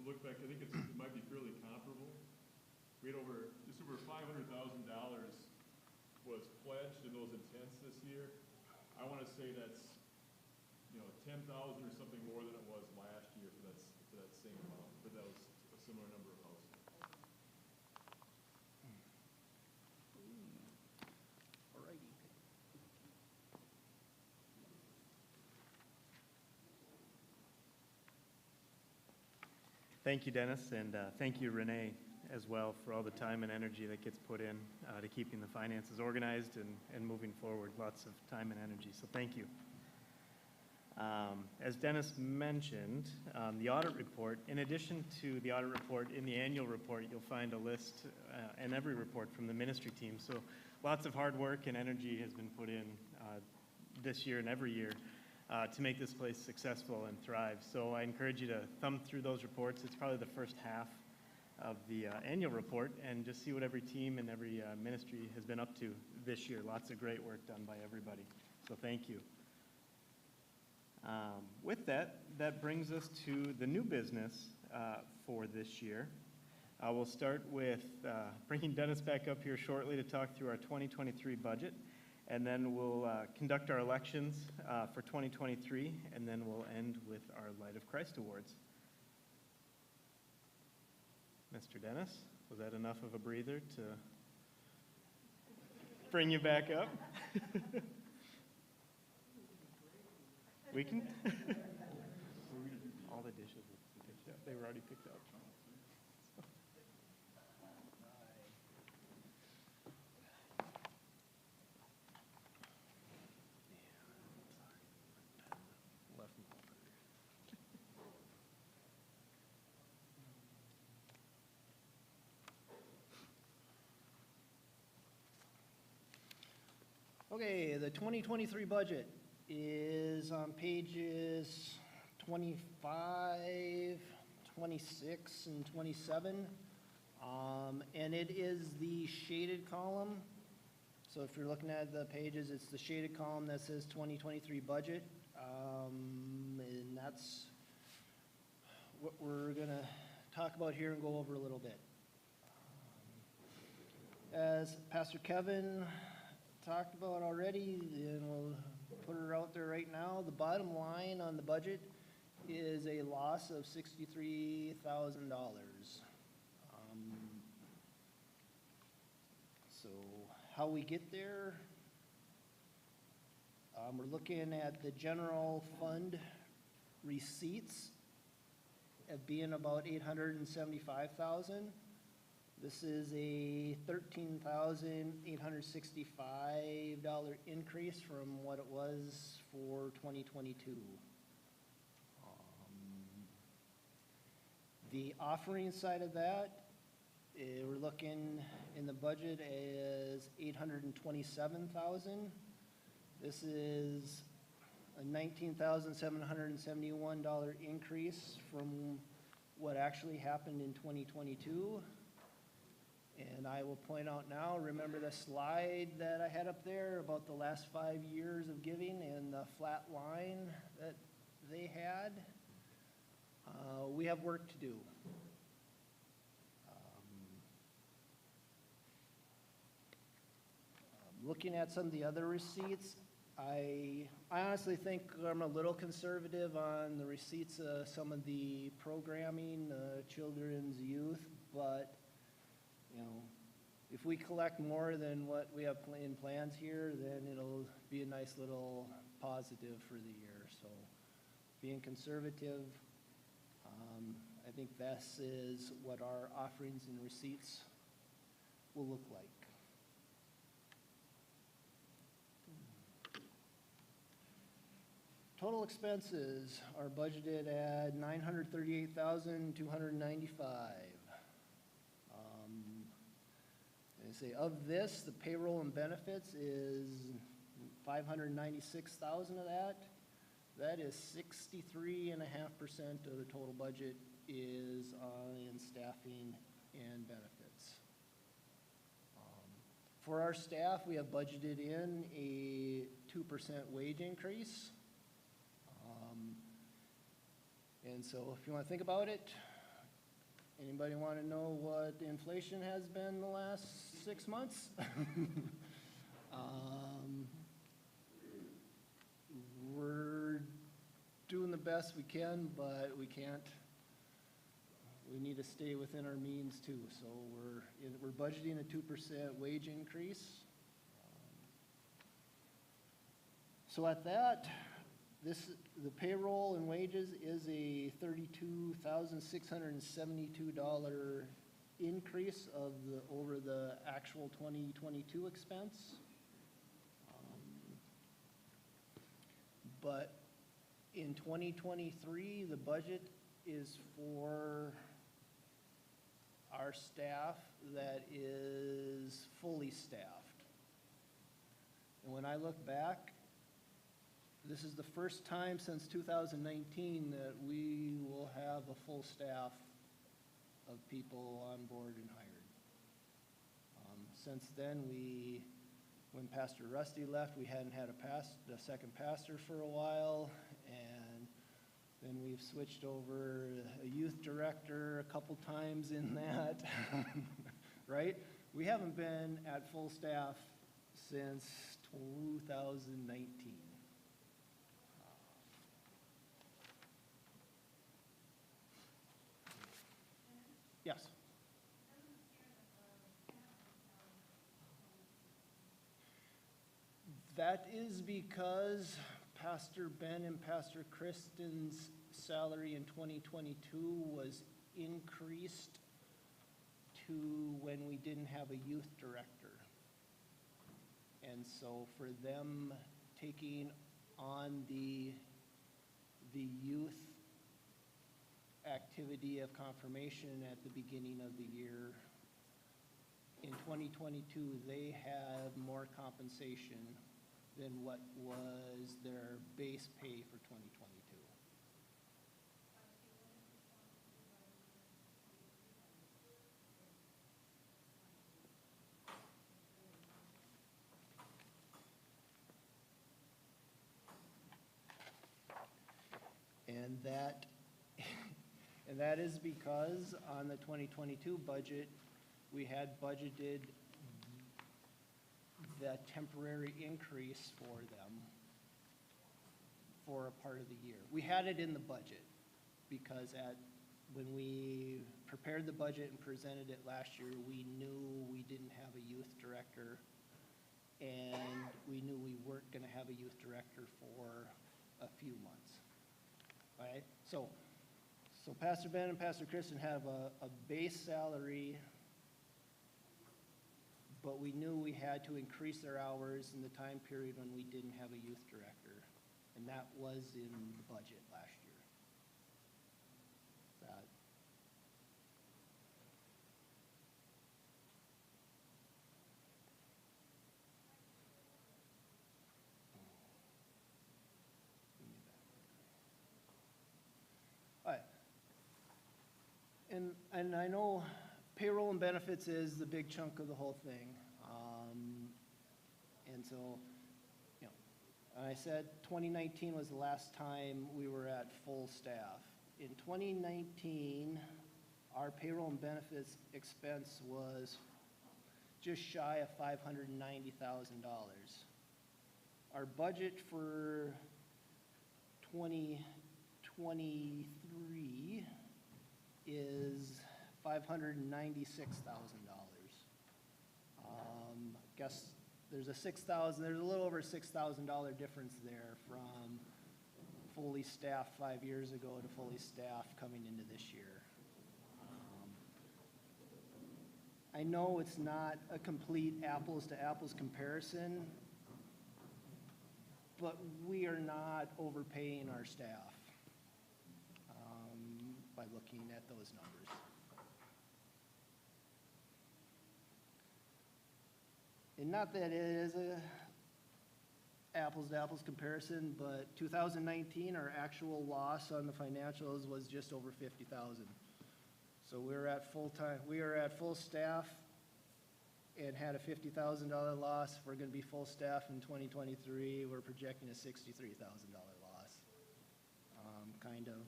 Look back, I think it might be fairly comparable. We had just over $500,000 was pledged in those intents this year. I want to say that's, 10,000 or something more than it was last year for that same amount, but that was a similar number of houses. All righty. Thank you, Dennis, and thank you, Renee, as well, for all the time and energy that gets put in to keeping the finances organized and moving forward. Lots of time and energy, so thank you. As Dennis mentioned, the audit report, in addition to the audit report, in the annual report, you'll find a list in every report from the ministry team. So lots of hard work and energy has been put in this year and every year to make this place successful and thrive. So I encourage you to thumb through those reports. It's probably the first half of the annual report, and just see what every team and every ministry has been up to this year. Lots of great work done by everybody. So thank you. With that, that brings us to the new business for this year. We'll start with bringing Dennis back up here shortly to talk through our 2023 budget. And then we'll conduct our elections for 2023, and then we'll end with our Light of Christ Awards. Mr. Dennis, was that enough of a breather to bring you back up? We can. All the dishes were picked up. They were already picked up. Okay, the 2023 budget is on pages 25, 26, and 27. And it is the shaded column. So if you're looking at the pages, it's the shaded column that says 2023 budget. And that's what we're going to talk about here and go over a little bit. As Pastor Kevin talked about already, and we'll put her out there right now, the bottom line on the budget is a loss of $63,000. So how we get there, we're looking at the general fund receipts of being about $875,000. This is a $13,865 increase from what it was for 2022. The offering side of that, we're looking in the budget as $827,000. This is a $19,771 increase from what actually happened in 2022. And I will point out now, remember the slide that I had up there about the last 5 years of giving and the flat line that they had? We have work to do. Looking at some of the other receipts, I honestly think I'm a little conservative on the receipts of some of the programming, children's youth, but you know, if we collect more than what we have in plans here, then it'll be a nice little positive for the year. So being conservative, I think this is what our offerings and receipts will look like. Total expenses are budgeted at $938,295. They say of this, the payroll and benefits is $596,000 of that. That is 63.5% of the total budget is in staffing and benefits. For our staff, we have budgeted in a 2% wage increase. And so if you want to think about it, anybody want to know what the inflation has been the last 6 months? We're doing the best we can, but we can't. We need to stay within our means too. So we're budgeting a 2% wage increase. So at that, the payroll and wages is a $32,672 increase over the actual 2022 expense. But in 2023, the budget is for our staff that is fully staffed. And when I look back, this is the first time since 2019 that we will have a full staff of people on board and hired. Since then, when Pastor Rusty left, we hadn't had a second pastor for a while, and then we've switched over a youth director a couple times in that, right? We haven't been at full staff since 2019. Yes. That is because Pastor Ben and Pastor Kristen's salary in 2022 was increased to when we didn't have a youth director. And so for them taking on the youth activity of confirmation at the beginning of the year, in 2022, they had more compensation than what was their base pay for 2022. And that, and that is because on the 2022 budget, we had budgeted the temporary increase for them for a part of the year. We had it in the budget because when we prepared the budget and presented it last year, we knew we didn't have a youth director, and we knew we weren't going to have a youth director for a few months. All right, so Pastor Ben and Pastor Kristen have a base salary, but we knew we had to increase their hours in the time period when we didn't have a youth director, and that was in the budget last year. That, all right. And I know payroll and benefits is the big chunk of the whole thing. And so, you know, I said 2019 was the last time we were at full staff. In 2019, our payroll and benefits expense was just shy of $590,000. Our budget for 2023 is $596,000. Guess there's a little over $6,000 difference there from fully staffed 5 years ago to fully staffed coming into this year. I know it's not a complete apples to apples comparison, but we are not overpaying our staff by looking at those numbers. And not that it is a apples to apples comparison, but 2019, our actual loss on the financials was just over 50,000. So we are at full staff and had a $50,000 loss. If we're going to be full staff in 2023, we're projecting a $63,000 loss. Kind of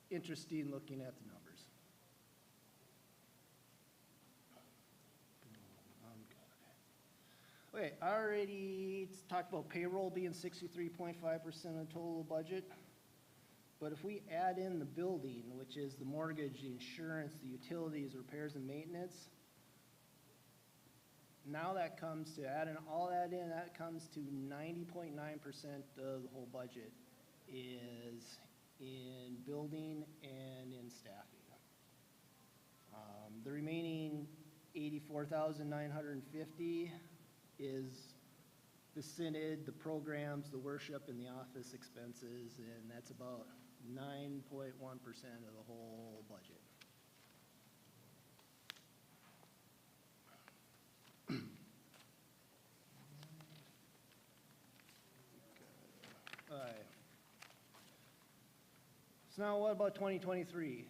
interesting looking at the numbers. Okay, I already talked about payroll being 63.5% of the total budget. But if we add in the building, which is the mortgage, the insurance, the utilities, repairs and maintenance, now that comes to, adding all that in, that comes to 90.9% of the whole budget is in building and in staffing. The remaining $84,950 is the synod, the programs, the worship, and the office expenses, and that's about 9.1% of the whole budget. All right. So now what about 2023?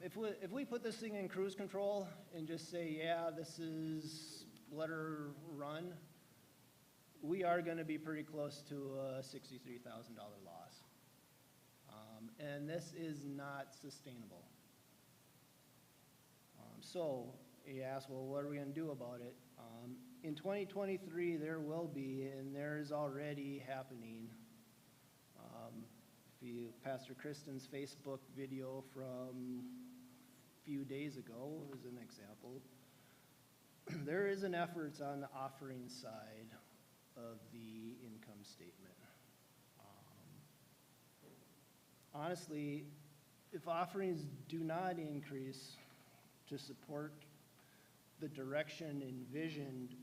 If we put this thing in cruise control and just say, yeah, this is, let her run, we are going to be pretty close to a $63,000 loss. And this is not sustainable. So You ask, well, what are we going to do about it? In 2023, there will be, and there is already happening. Pastor Kristen's Facebook video from a few days ago is an example. There is an effort on the offering side of the income statement. Honestly, if offerings do not increase to support the direction envisioned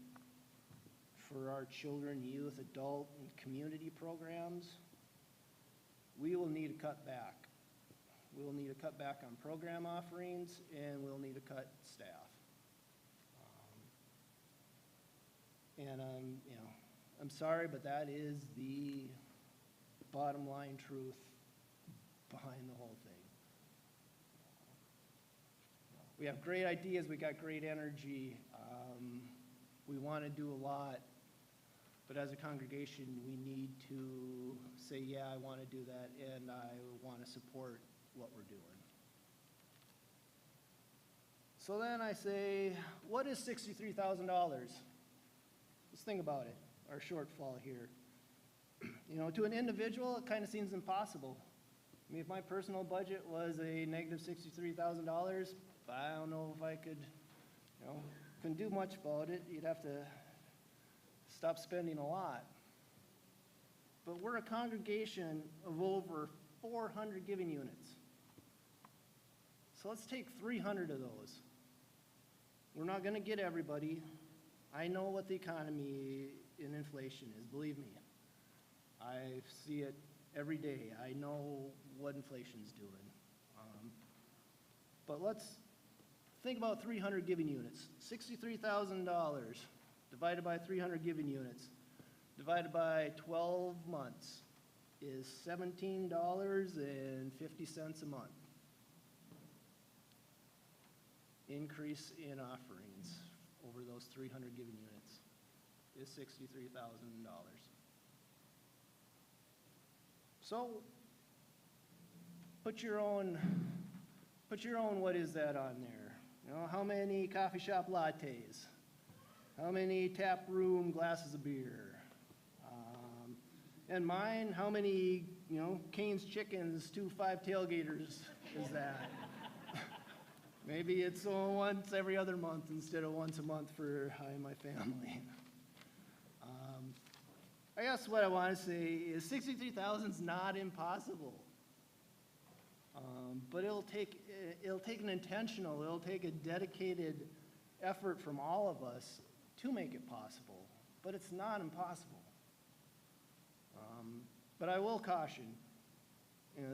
for our children, youth, adult, and community programs, we will need to cut back. We will need to cut back on program offerings, and we'll need to cut staff. I'm sorry, but that is the bottom line truth behind the whole thing. We have great ideas, we got great energy, we want to do a lot, but as a congregation, we need to say, yeah, I want to do that, and I want to support what we're doing. So then I say, what is $63,000? Let's think about it, our shortfall here. To an individual, it kind of seems impossible. I mean, if my personal budget was a negative $63,000, I don't know if I couldn't do much about it. You'd have to stop spending a lot. But we're a congregation of over 400 giving units. So let's take 300 of those. We're not going to get everybody. I know what the economy and inflation is, believe me. I see it every day. I know what inflation's doing. But let's think about 300 giving units. $63,000 divided by 300 giving units, divided by 12 months, is $17.50 a month. Increase in offerings over those 300 giving units is $63,000. So put your own, what is that on there? How many coffee shop lattes? How many tap room glasses of beer? And mine, how many, Cane's Chickens, 2-5 tailgaters is that? Maybe it's once every other month instead of once a month for I and my family. I guess what I want to say is 63,000 is not impossible. But it'll take it'll take a dedicated effort from all of us to make it possible. But it's not impossible. But I will caution,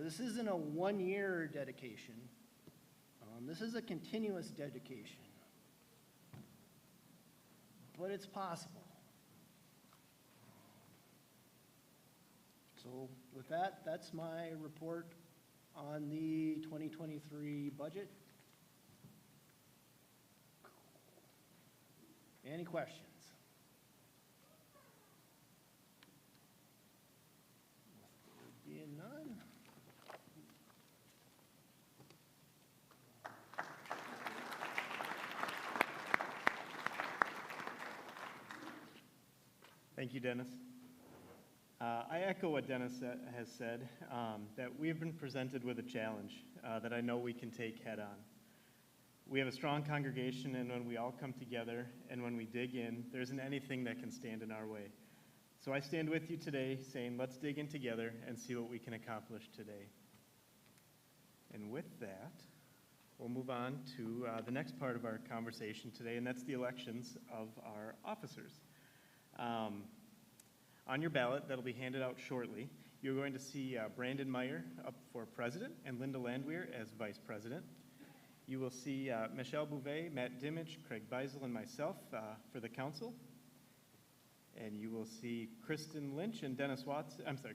this isn't a one-year dedication. This is a continuous dedication. But it's possible. So with that, that's my report on the 2023 budget. Any questions? There being none. Thank you, Dennis. I echo what Dennis has said, that we've been presented with a challenge that I know we can take head on. We have a strong congregation, and when we all come together and when we dig in, there isn't anything that can stand in our way. So I stand with you today saying, let's dig in together and see what we can accomplish today. And with that, we'll move on to the next part of our conversation today, and that's the elections of our officers. On your ballot, that'll be handed out shortly, you're going to see Brandon Meyer up for president and Linda Landwehr as vice president. You will see Michelle Bouvet, Matt Dimich, Craig Beisel, and myself for the council. And you will see Kristen Lynch and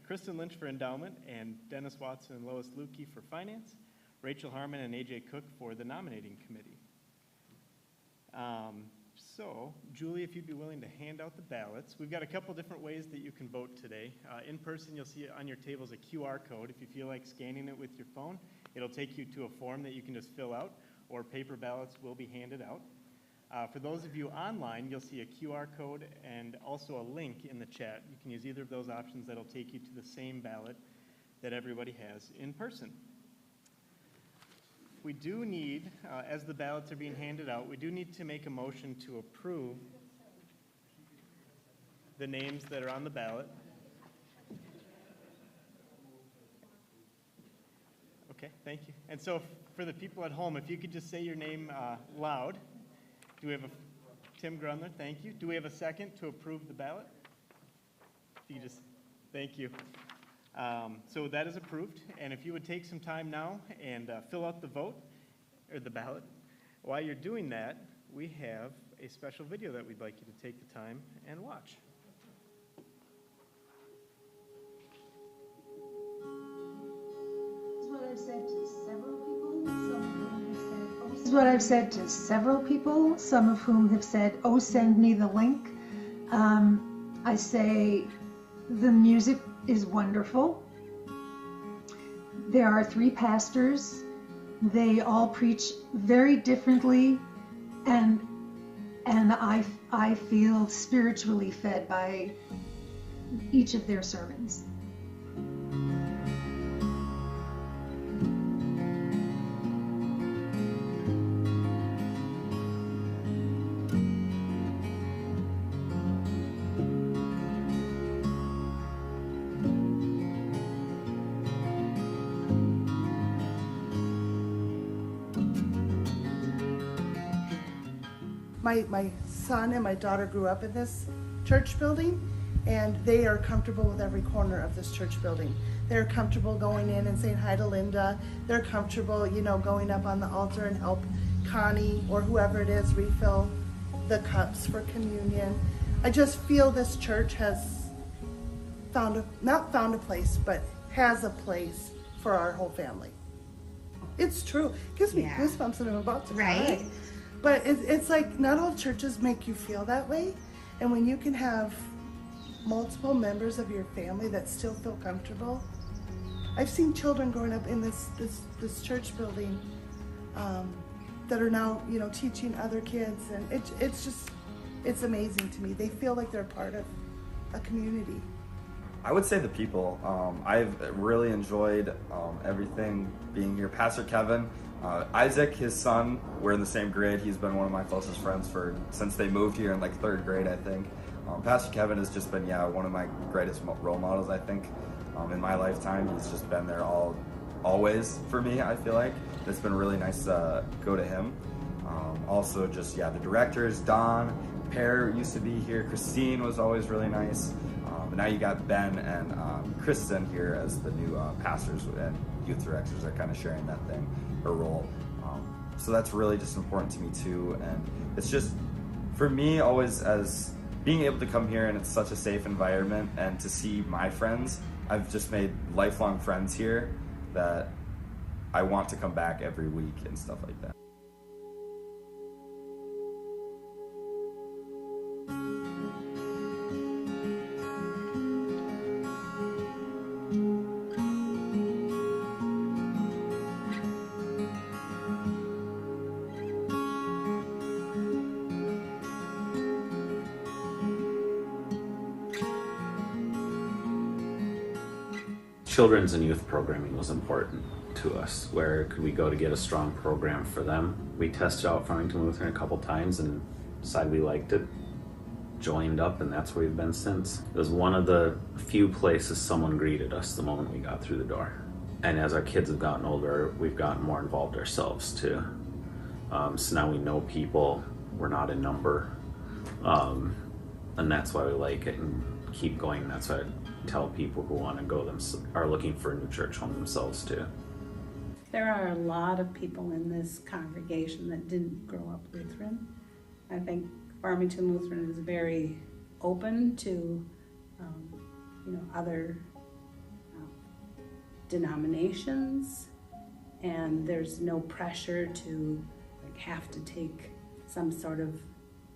Kristen Lynch for endowment, and Dennis Watson and Lois Lukey for finance, Rachel Harmon and AJ Cook for the nominating committee. So, Julie, if you'd be willing to hand out the ballots. We've got a couple different ways that you can vote today. In person, you'll see on your tables a QR code. If you feel like scanning it with your phone, it'll take you to a form that you can just fill out, or paper ballots will be handed out. For those of you online, you'll see a QR code and also a link in the chat. You can use either of those options. That'll take you to the same ballot that everybody has in person. We do need, as the ballots are being handed out, we do need to make a motion to approve the names that are on the ballot. Okay, thank you. And so for the people at home, if you could just say your name loud. Do we have Tim Grunler, thank you. Do we have a second to approve the ballot? Thank you. So that is approved. And if you would take some time now and fill out the vote, or the ballot. While you're doing that, we have a special video that we'd like you to take the time and watch. This is what I've said to several people, some of whom have said, oh, send me the link. I say the music is wonderful. There are 3 pastors. They all preach very differently, and I feel spiritually fed by each of their sermons. My son and my daughter grew up in this church building, and they are comfortable with every corner of this church building. They're comfortable going in and saying hi to Linda. They're comfortable, going up on the altar and help Connie or whoever it is refill the cups for communion. I just feel this church has not found a place, but has a place for our whole family. It's true. It gives me goosebumps and I'm about to cry. But it's like not all churches make you feel that way. And when you can have multiple members of your family that still feel comfortable. I've seen children growing up in this church building that are now, teaching other kids. And it's amazing to me. They feel like they're part of a community. I would say the people. I've really enjoyed everything being here. Pastor Kevin, Isaac, his son, we're in the same grade. He's been one of my closest friends since they moved here in like 3rd grade, I think. Pastor Kevin has just been, one of my greatest role models, I think, in my lifetime. He's just been there always for me, I feel like. It's been really nice to go to him. Also just, the directors, Don, Pear used to be here. Christine was always really nice. But now you got Ben and Kristen here as the new pastors and youth directors are kind of sharing that role. So that's really just important to me too. And it's just, for me, always as being able to come here and it's such a safe environment and to see my friends, I've just made lifelong friends here that I want to come back every week and stuff like that. Children's and youth programming was important to us. Where could we go to get a strong program for them? We tested out Farmington Lutheran a couple times and decided we liked it, joined up, and that's where we've been since. It was one of the few places someone greeted us the moment we got through the door. And as our kids have gotten older, we've gotten more involved ourselves too. So now we know people, we're not a number, and that's why we like it and keep going. That's why I tell people who want to go are looking for a new church home themselves too. There are a lot of people in this congregation that didn't grow up Lutheran. I think Farmington Lutheran is very open to other denominations, and there's no pressure to have to take some sort of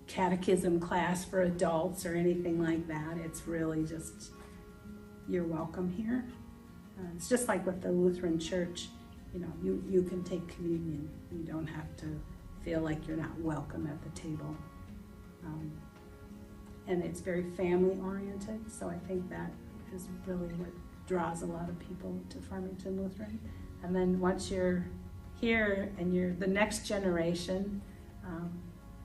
catechism class for adults or anything like that. It's really just, you're welcome here. It's just like with the Lutheran Church, you can take communion. You don't have to feel like you're not welcome at the table. And it's very family oriented, so I think that is really what draws a lot of people to Farmington Lutheran. And then once you're here and you're the next generation,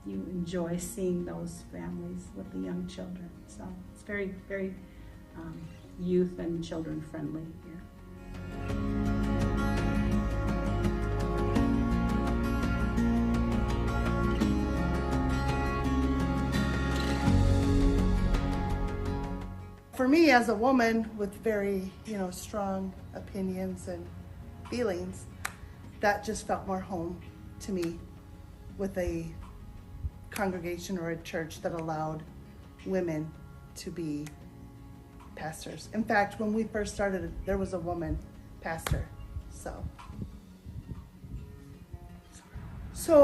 you enjoy seeing those families with the young children. So it's very, very youth and children friendly here. For me, as a woman with very, strong opinions and feelings, that just felt more home to me with a congregation or a church that allowed women to be pastors. In fact, when we first started, there was a woman pastor. So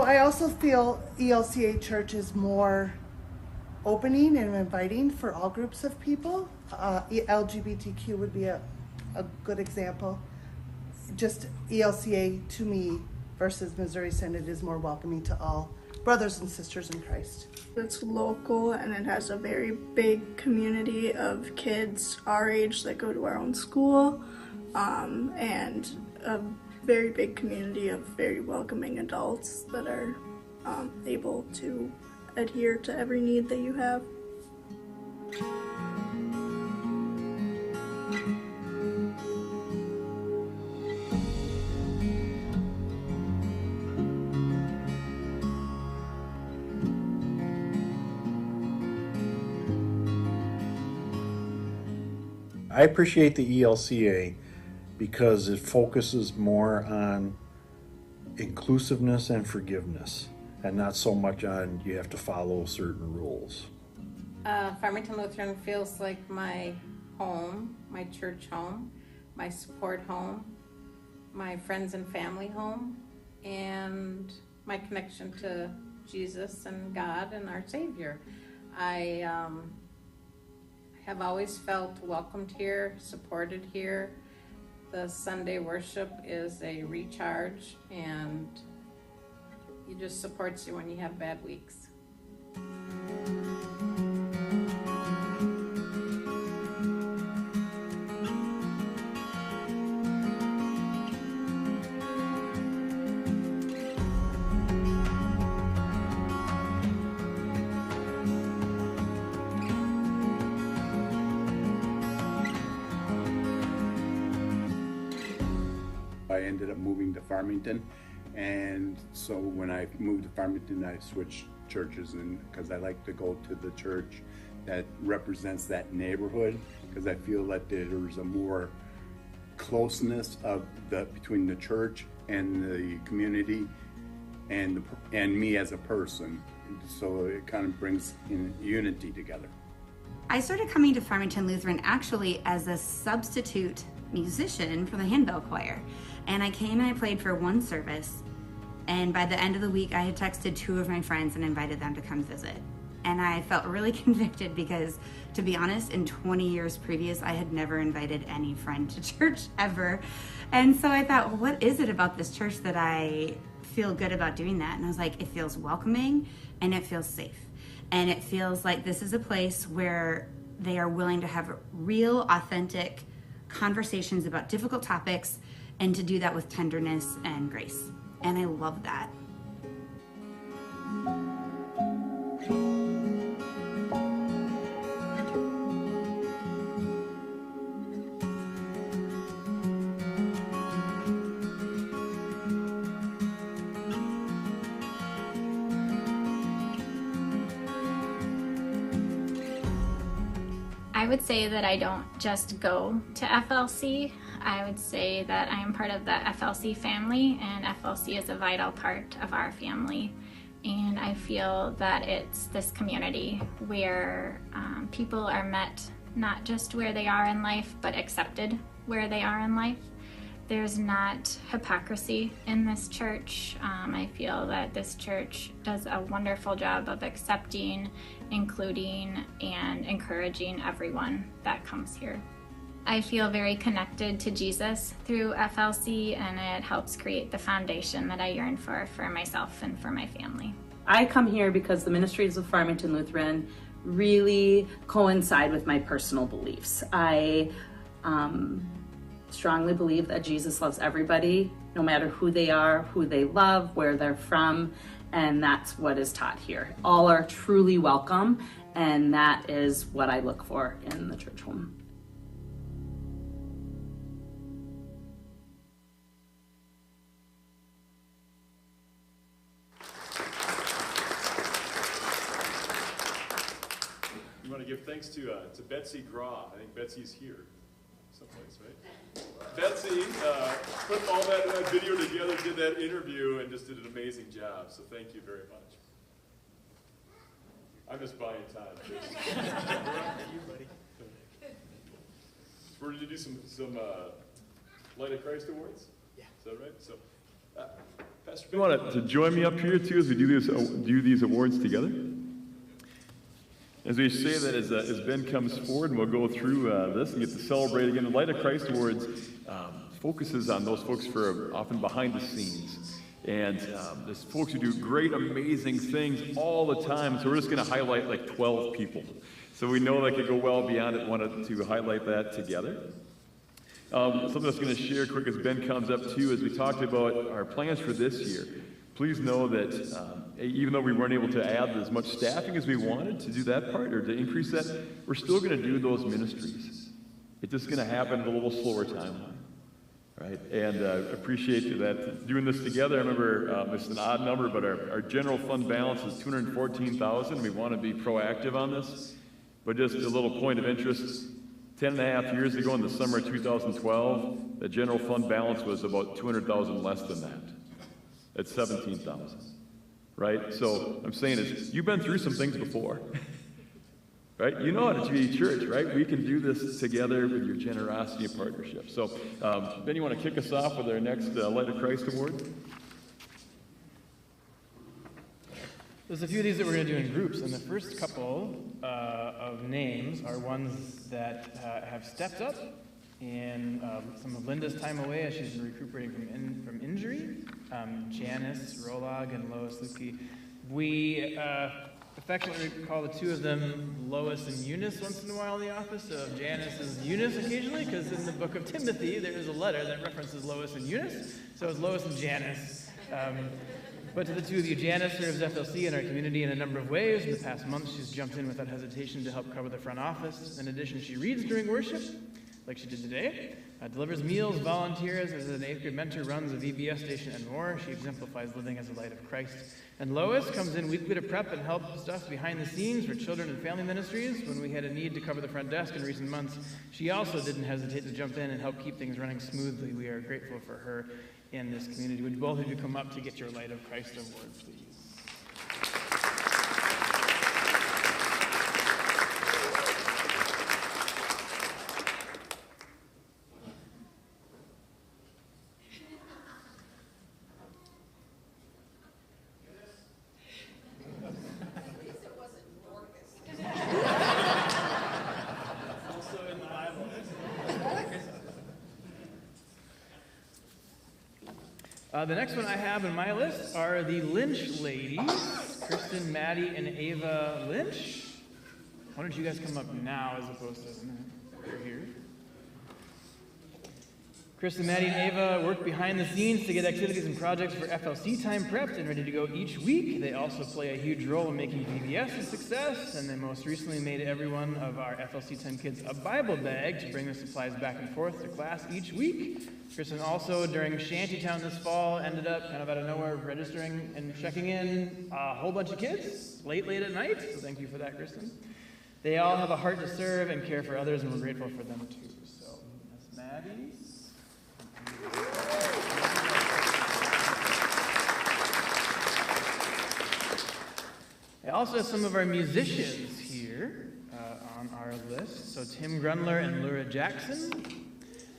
I also feel ELCA Church is more opening and inviting for all groups of people. LGBTQ would be a good example. Just ELCA to me versus Missouri Synod is more welcoming to all brothers and sisters in Christ. It's local and it has a very big community of kids our age that go to our own school, and a very big community of very welcoming adults that are able to adhere to every need that you have. I appreciate the ELCA because it focuses more on inclusiveness and forgiveness, and not so much on you have to follow certain rules. Farmington Lutheran feels like my home, my church home, my support home, my friends and family home, and my connection to Jesus and God and our Savior. I have always felt welcomed here, supported here. The Sunday worship is a recharge, and it just supports you when you have bad weeks. I ended up moving to Farmington, and so when I moved to Farmington, I switched churches, and because I like to go to the church that represents that neighborhood, because I feel that there's a more closeness between the church and the community and me as a person. So it kind of brings in unity together. I started coming to Farmington Lutheran actually as a substitute musician for the handbell choir. And I came and I played for one service, and by the end of the week I had texted 2 of my friends and invited them to come visit. And I felt really convicted because, to be honest, in 20 years previous I had never invited any friend to church ever. And so I thought, well, what is it about this church that I feel good about doing that? And I was like, it feels welcoming and it feels safe. And it feels like this is a place where they are willing to have real, authentic conversations about difficult topics, and to do that with tenderness and grace. And I love that. I would say that I don't just go to FLC. I would say that I am part of the FLC family, and FLC is a vital part of our family. And I feel that it's this community where people are met not just where they are in life, but accepted where they are in life. There's not hypocrisy in this church. I feel that this church does a wonderful job of accepting, including, and encouraging everyone that comes here. I feel very connected to Jesus through FLC, and it helps create the foundation that I yearn for myself and for my family. I come here because the ministries of Farmington Lutheran really coincide with my personal beliefs. I strongly believe that Jesus loves everybody, no matter who they are, who they love, where they're from, and that's what is taught here. All are truly welcome, and that is what I look for in the church home. You want to give thanks to Betsy Graw. I think Betsy's here someplace, right? Betsy put all that video together, did that interview, and just did an amazing job. So thank you very much. I'm just buying time. You, buddy. We're going to do some Light of Christ awards. Yeah. Is that right? So, Pastor, you want to join me up here too as we do these awards together? As we say that, as Ben comes forward, and we'll go through this and get to celebrate again. The Light of Christ Awards focuses on those folks who are often behind the scenes. And there's folks who do great, amazing things all the time. So we're just going to highlight like 12 people. So we know that could go well beyond it. Wanted to highlight that together. Something that's going to share quick as Ben comes up too, as we talked about our plans for this year. Please know that even though we weren't able to add as much staffing as we wanted to do that part or to increase that, we're still going to do those ministries. It's just going to happen at a little slower timeline, right? And appreciate that doing this together. I remember it's an odd number, but our general fund balance is $214,000. We want to be proactive on this, but just a little point of interest. 10.5 years ago, in the summer of 2012, the general fund balance was about $200,000 less than that. At 17,000, right? So I'm saying is, you've been through some things before, right? You know how to be church, right? We can do this together with your generosity and partnership. So Ben, you want to kick us off with our next Light of Christ Award? There's a few of these that we're going to do in groups, and the first couple of names are ones that have stepped up in some of Linda's time away as she's been recuperating from injury. Janice Rolag and Lois Lukey. We affectionately call the two of them Lois and Eunice once in a while in the office. So Janice is Eunice occasionally, because in the book of Timothy there is a letter that references Lois and Eunice. So it's Lois and Janice. But to the two of you, Janice serves FLC in our community in a number of ways. In the past month, she's jumped in without hesitation to help cover the front office. In addition, she reads during worship, like she did today, delivers meals, volunteers as an 8th grade mentor, runs a VBS station, and more. She exemplifies living as a light of Christ. And Lois comes in weekly to prep and help stuff behind the scenes for children and family ministries. When we had a need to cover the front desk in recent months, she also didn't hesitate to jump in and help keep things running smoothly. We are grateful for her in this community. Would both of you come up to get your Light of Christ award, please? The next one I have on my list are the Lynch ladies, Kristen, Maddie, and Ava Lynch. Why don't you guys come up now as opposed to over here? Kristen, Maddie, and Ava work behind the scenes to get activities and projects for FLC time prepped and ready to go each week. They also play a huge role in making VBS a success, and they most recently made every one of our FLC time kids a Bible bag to bring their supplies back and forth to class each week. Kristen also, during Shantytown this fall, ended up kind of out of nowhere registering and checking in a whole bunch of kids late at night, so thank you for that, Kristen. They all have a heart to serve and care for others, and we're grateful for them too. So that's Maddie. I also have some of our musicians here on our list. So Tim Grunler and Laura Jackson.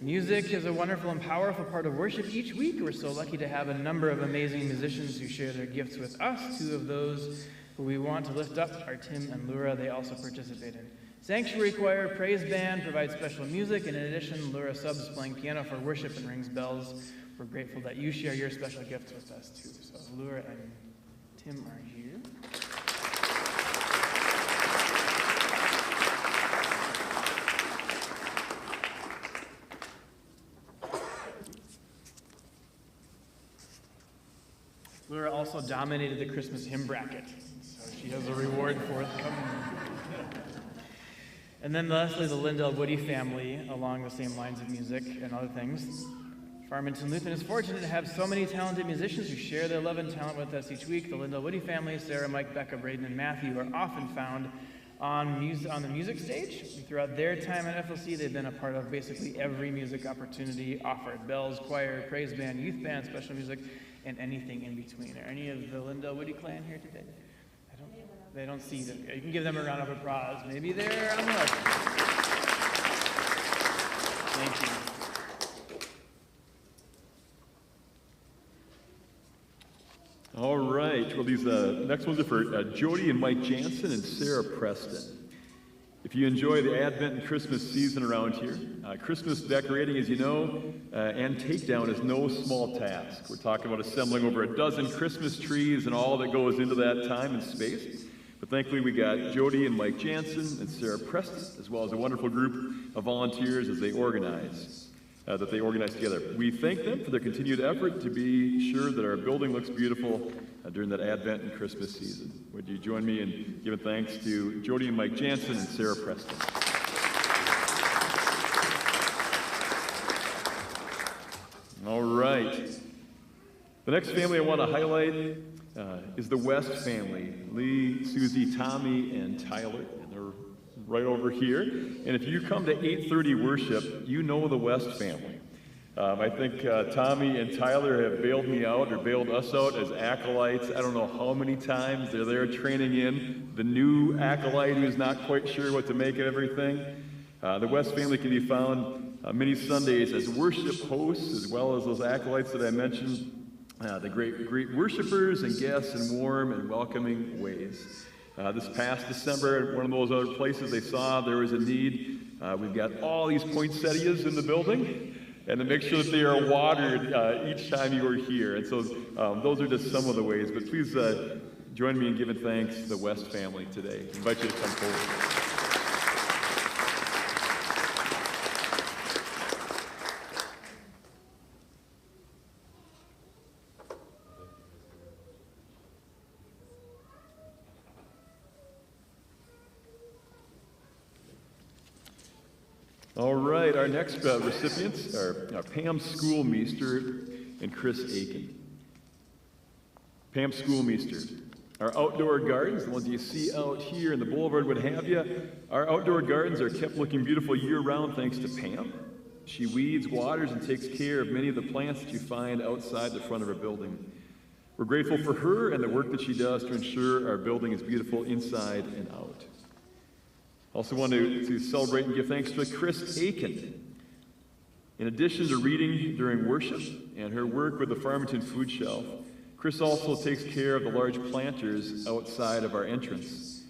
Music is a wonderful and powerful part of worship each week. We're so lucky to have a number of amazing musicians who share their gifts with us. Two of those who we want to lift up are Tim and Laura. They also participate in Sanctuary Choir, Praise Band provides special music, and in addition, Lura Subs playing piano for worship and rings bells. We're grateful that you share your special gifts with us too. So Lura and Tim are here. Lura also dominated the Christmas hymn bracket, so she has a reward forthcoming. And then lastly, the Lindell Woody family, along the same lines of music and other things. Farmington Lutheran is fortunate to have so many talented musicians who share their love and talent with us each week. The Lindell Woody family, Sarah, Mike, Becca, Braden, and Matthew, are often found on the music stage. Throughout their time at FLC, they've been a part of basically every music opportunity offered. Bells, choir, praise band, youth band, special music, and anything in between. Are any of the Lindell Woody clan here today? They don't see them. You can give them a round of applause. Maybe they're on the left. Thank you. All right. Well, these next ones are for Jody and Mike Jansen and Sarah Preston. If you enjoy the Advent and Christmas season around here, Christmas decorating, as you know, and takedown is no small task. We're talking about assembling over a dozen Christmas trees and all that goes into that time and space. But thankfully, we got Jody and Mike Jansen and Sarah Preston, as well as a wonderful group of volunteers as they organize together. We thank them for their continued effort to be sure that our building looks beautiful during that Advent and Christmas season. Would you join me in giving thanks to Jody and Mike Jansen and Sarah Preston? All right. The next family I want to highlight is the West family, Lee, Susie, Tommy, and Tyler. And they're right over here. And if you come to 8:30 worship, you know the West family. I think Tommy and Tyler have bailed me out or bailed us out as acolytes. I don't know how many times. They're there training in the new acolyte who's not quite sure what to make of everything. The West family can be found many Sundays as worship hosts, as well as those acolytes that I mentioned. The great worshipers and guests in warm and welcoming ways. This past December, one of those other places they saw there was a need. We've got all these poinsettias in the building, and to make sure that they are watered each time you are here. And so those are just some of the ways. But please join me in giving thanks to the West family today. I invite you to come forward. All right, our next recipients are Pam Schoolmeester and Chris Aiken. Pam Schoolmeester. Our outdoor gardens, the ones you see out here in the boulevard, what have you, our outdoor gardens are kept looking beautiful year-round thanks to Pam. She weeds, waters, and takes care of many of the plants that you find outside the front of our building. We're grateful for her and the work that she does to ensure our building is beautiful inside and out. Also want to celebrate and give thanks to Chris Aiken. In addition to reading during worship and her work with the Farmington Food Shelf, Chris also takes care of the large planters outside of our entrance.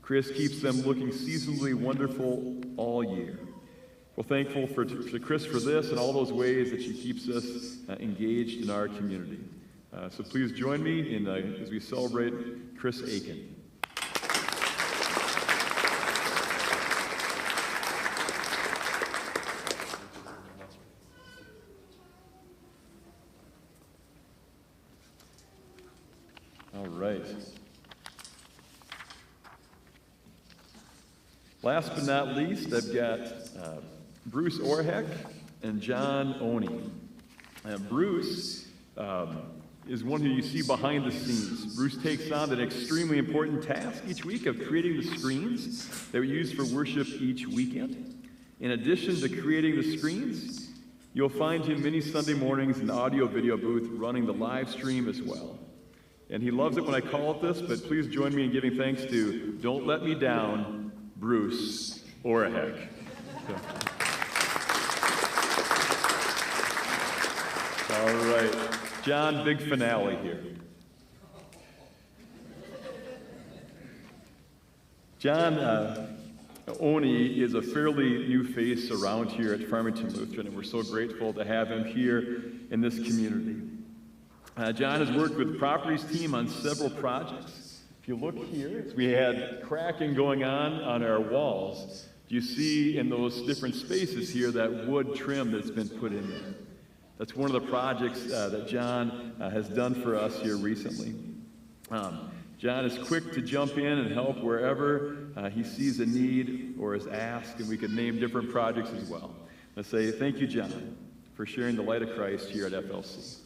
Chris keeps them looking seasonally wonderful all year. We're thankful to Chris for this and all those ways that she keeps us engaged in our community. So please join me as we celebrate Chris Aiken. All right. Last but not least, I've got Bruce Orheck and John Oney. Bruce is one who you see behind the scenes. Bruce takes on an extremely important task each week of creating the screens that we use for worship each weekend. In addition to creating the screens, you'll find him many Sunday mornings in the audio-video booth running the live stream as well. And he loves it when I call it this, but please join me in giving thanks to Don't Let Me Down, Bruce Orheck. All right. John, big finale here. John, Oni is a fairly new face around here at Farmington Lutheran, and we're so grateful to have him here in this community. John has worked with the properties team on several projects. If you look here, we had cracking going on our walls. You see in those different spaces here that wood trim that's been put in there. That's one of the projects that John has done for us here recently. John is quick to jump in and help wherever he sees a need or is asked, and we could name different projects as well. Let's say thank you, John, for sharing the light of Christ here at FLC.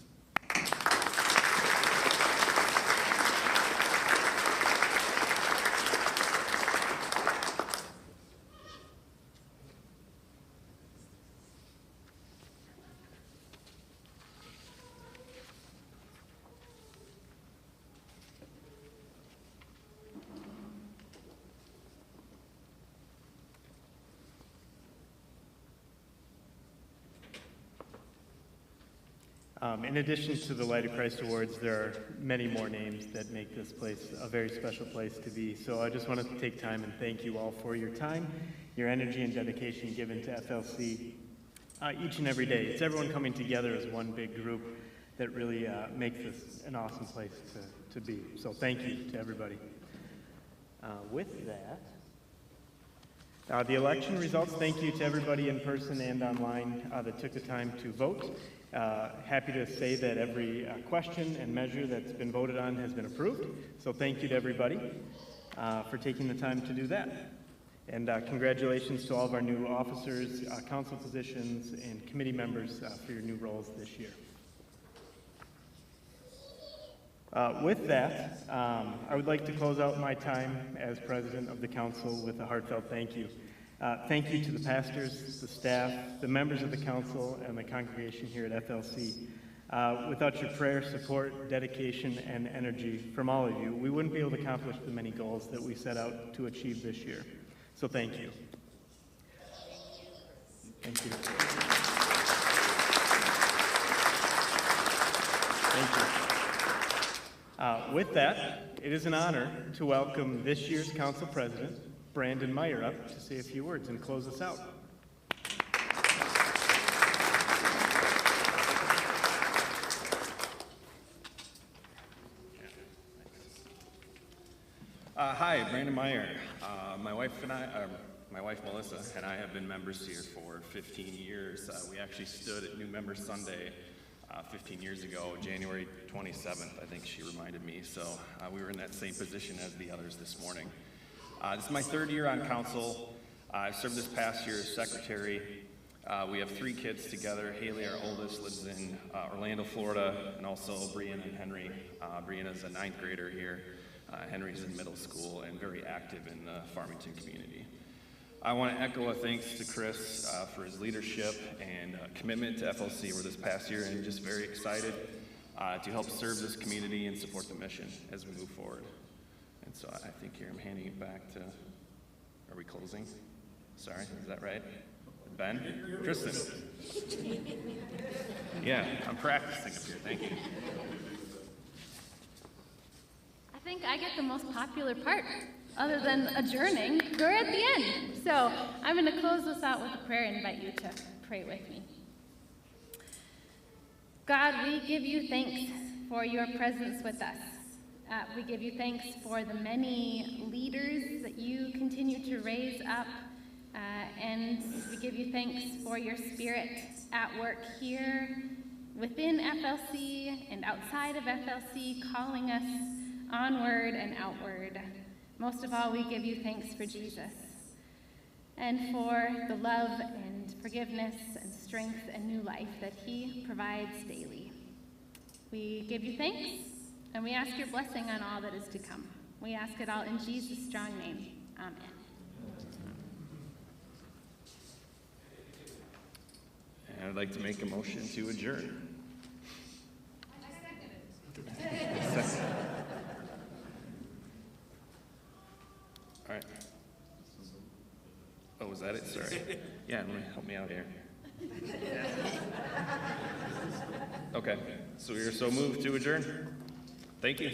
In addition to the Light of Christ Awards, there are many more names that make this place a very special place to be. So I just want to take time and thank you all for your time, your energy, and dedication given to FLC each and every day. It's everyone coming together as one big group that really makes this an awesome place to be. So thank you to everybody. With that, the election results, thank you to everybody in person and online that took the time to vote. Happy to say that every question and measure that's been voted on has been approved. So thank you to everybody for taking the time to do that. And congratulations to all of our new officers, council positions, and committee members for your new roles this year. With that, I would like to close out my time as president of the council with a heartfelt thank you. Thank you to the pastors, the staff, the members of the council, and the congregation here at FLC. Without your prayer, support, dedication, and energy from all of you, we wouldn't be able to accomplish the many goals that we set out to achieve this year. So thank you. Thank you. Thank you. With that, it is an honor to welcome this year's council president, Brandon Meyer, up to say a few words and close us out. Hi, Brandon Meyer. My wife Melissa and I have been members here for 15 years. We actually stood at New Member Sunday 15 years ago, January 27th, I think she reminded me. So we were in that same position as the others this morning. This is my third year on council. I served this past year as secretary. We have 3 kids together. Haley, our oldest, lives in Orlando, Florida, and also Brianna and Henry. Brianna's a 9th grader here. Henry's in middle school and very active in the Farmington community. I want to echo a thanks to Chris for his leadership and commitment to FLC over this past year, and just very excited to help serve this community and support the mission as we move forward. And so I think here I'm handing it back to, are we closing? Sorry, is that right? Ben? Kristen? Yeah, I'm practicing up here, thank you. I think I get the most popular part, other than adjourning. We're at the end. So I'm going to close this out with a prayer and invite you to pray with me. God, we give you thanks for your presence with us. We give you thanks for the many leaders that you continue to raise up, and we give you thanks for your spirit at work here within FLC and outside of FLC, calling us onward and outward. Most of all, we give you thanks for Jesus and for the love and forgiveness and strength and new life that he provides daily. We give you thanks, and we ask your blessing on all that is to come. We ask it all in Jesus' strong name. Amen. And I'd like to make a motion to adjourn. All right. Oh, was that it? Sorry. Yeah, help me out here. Okay, so we are so moved to adjourn. Thank you.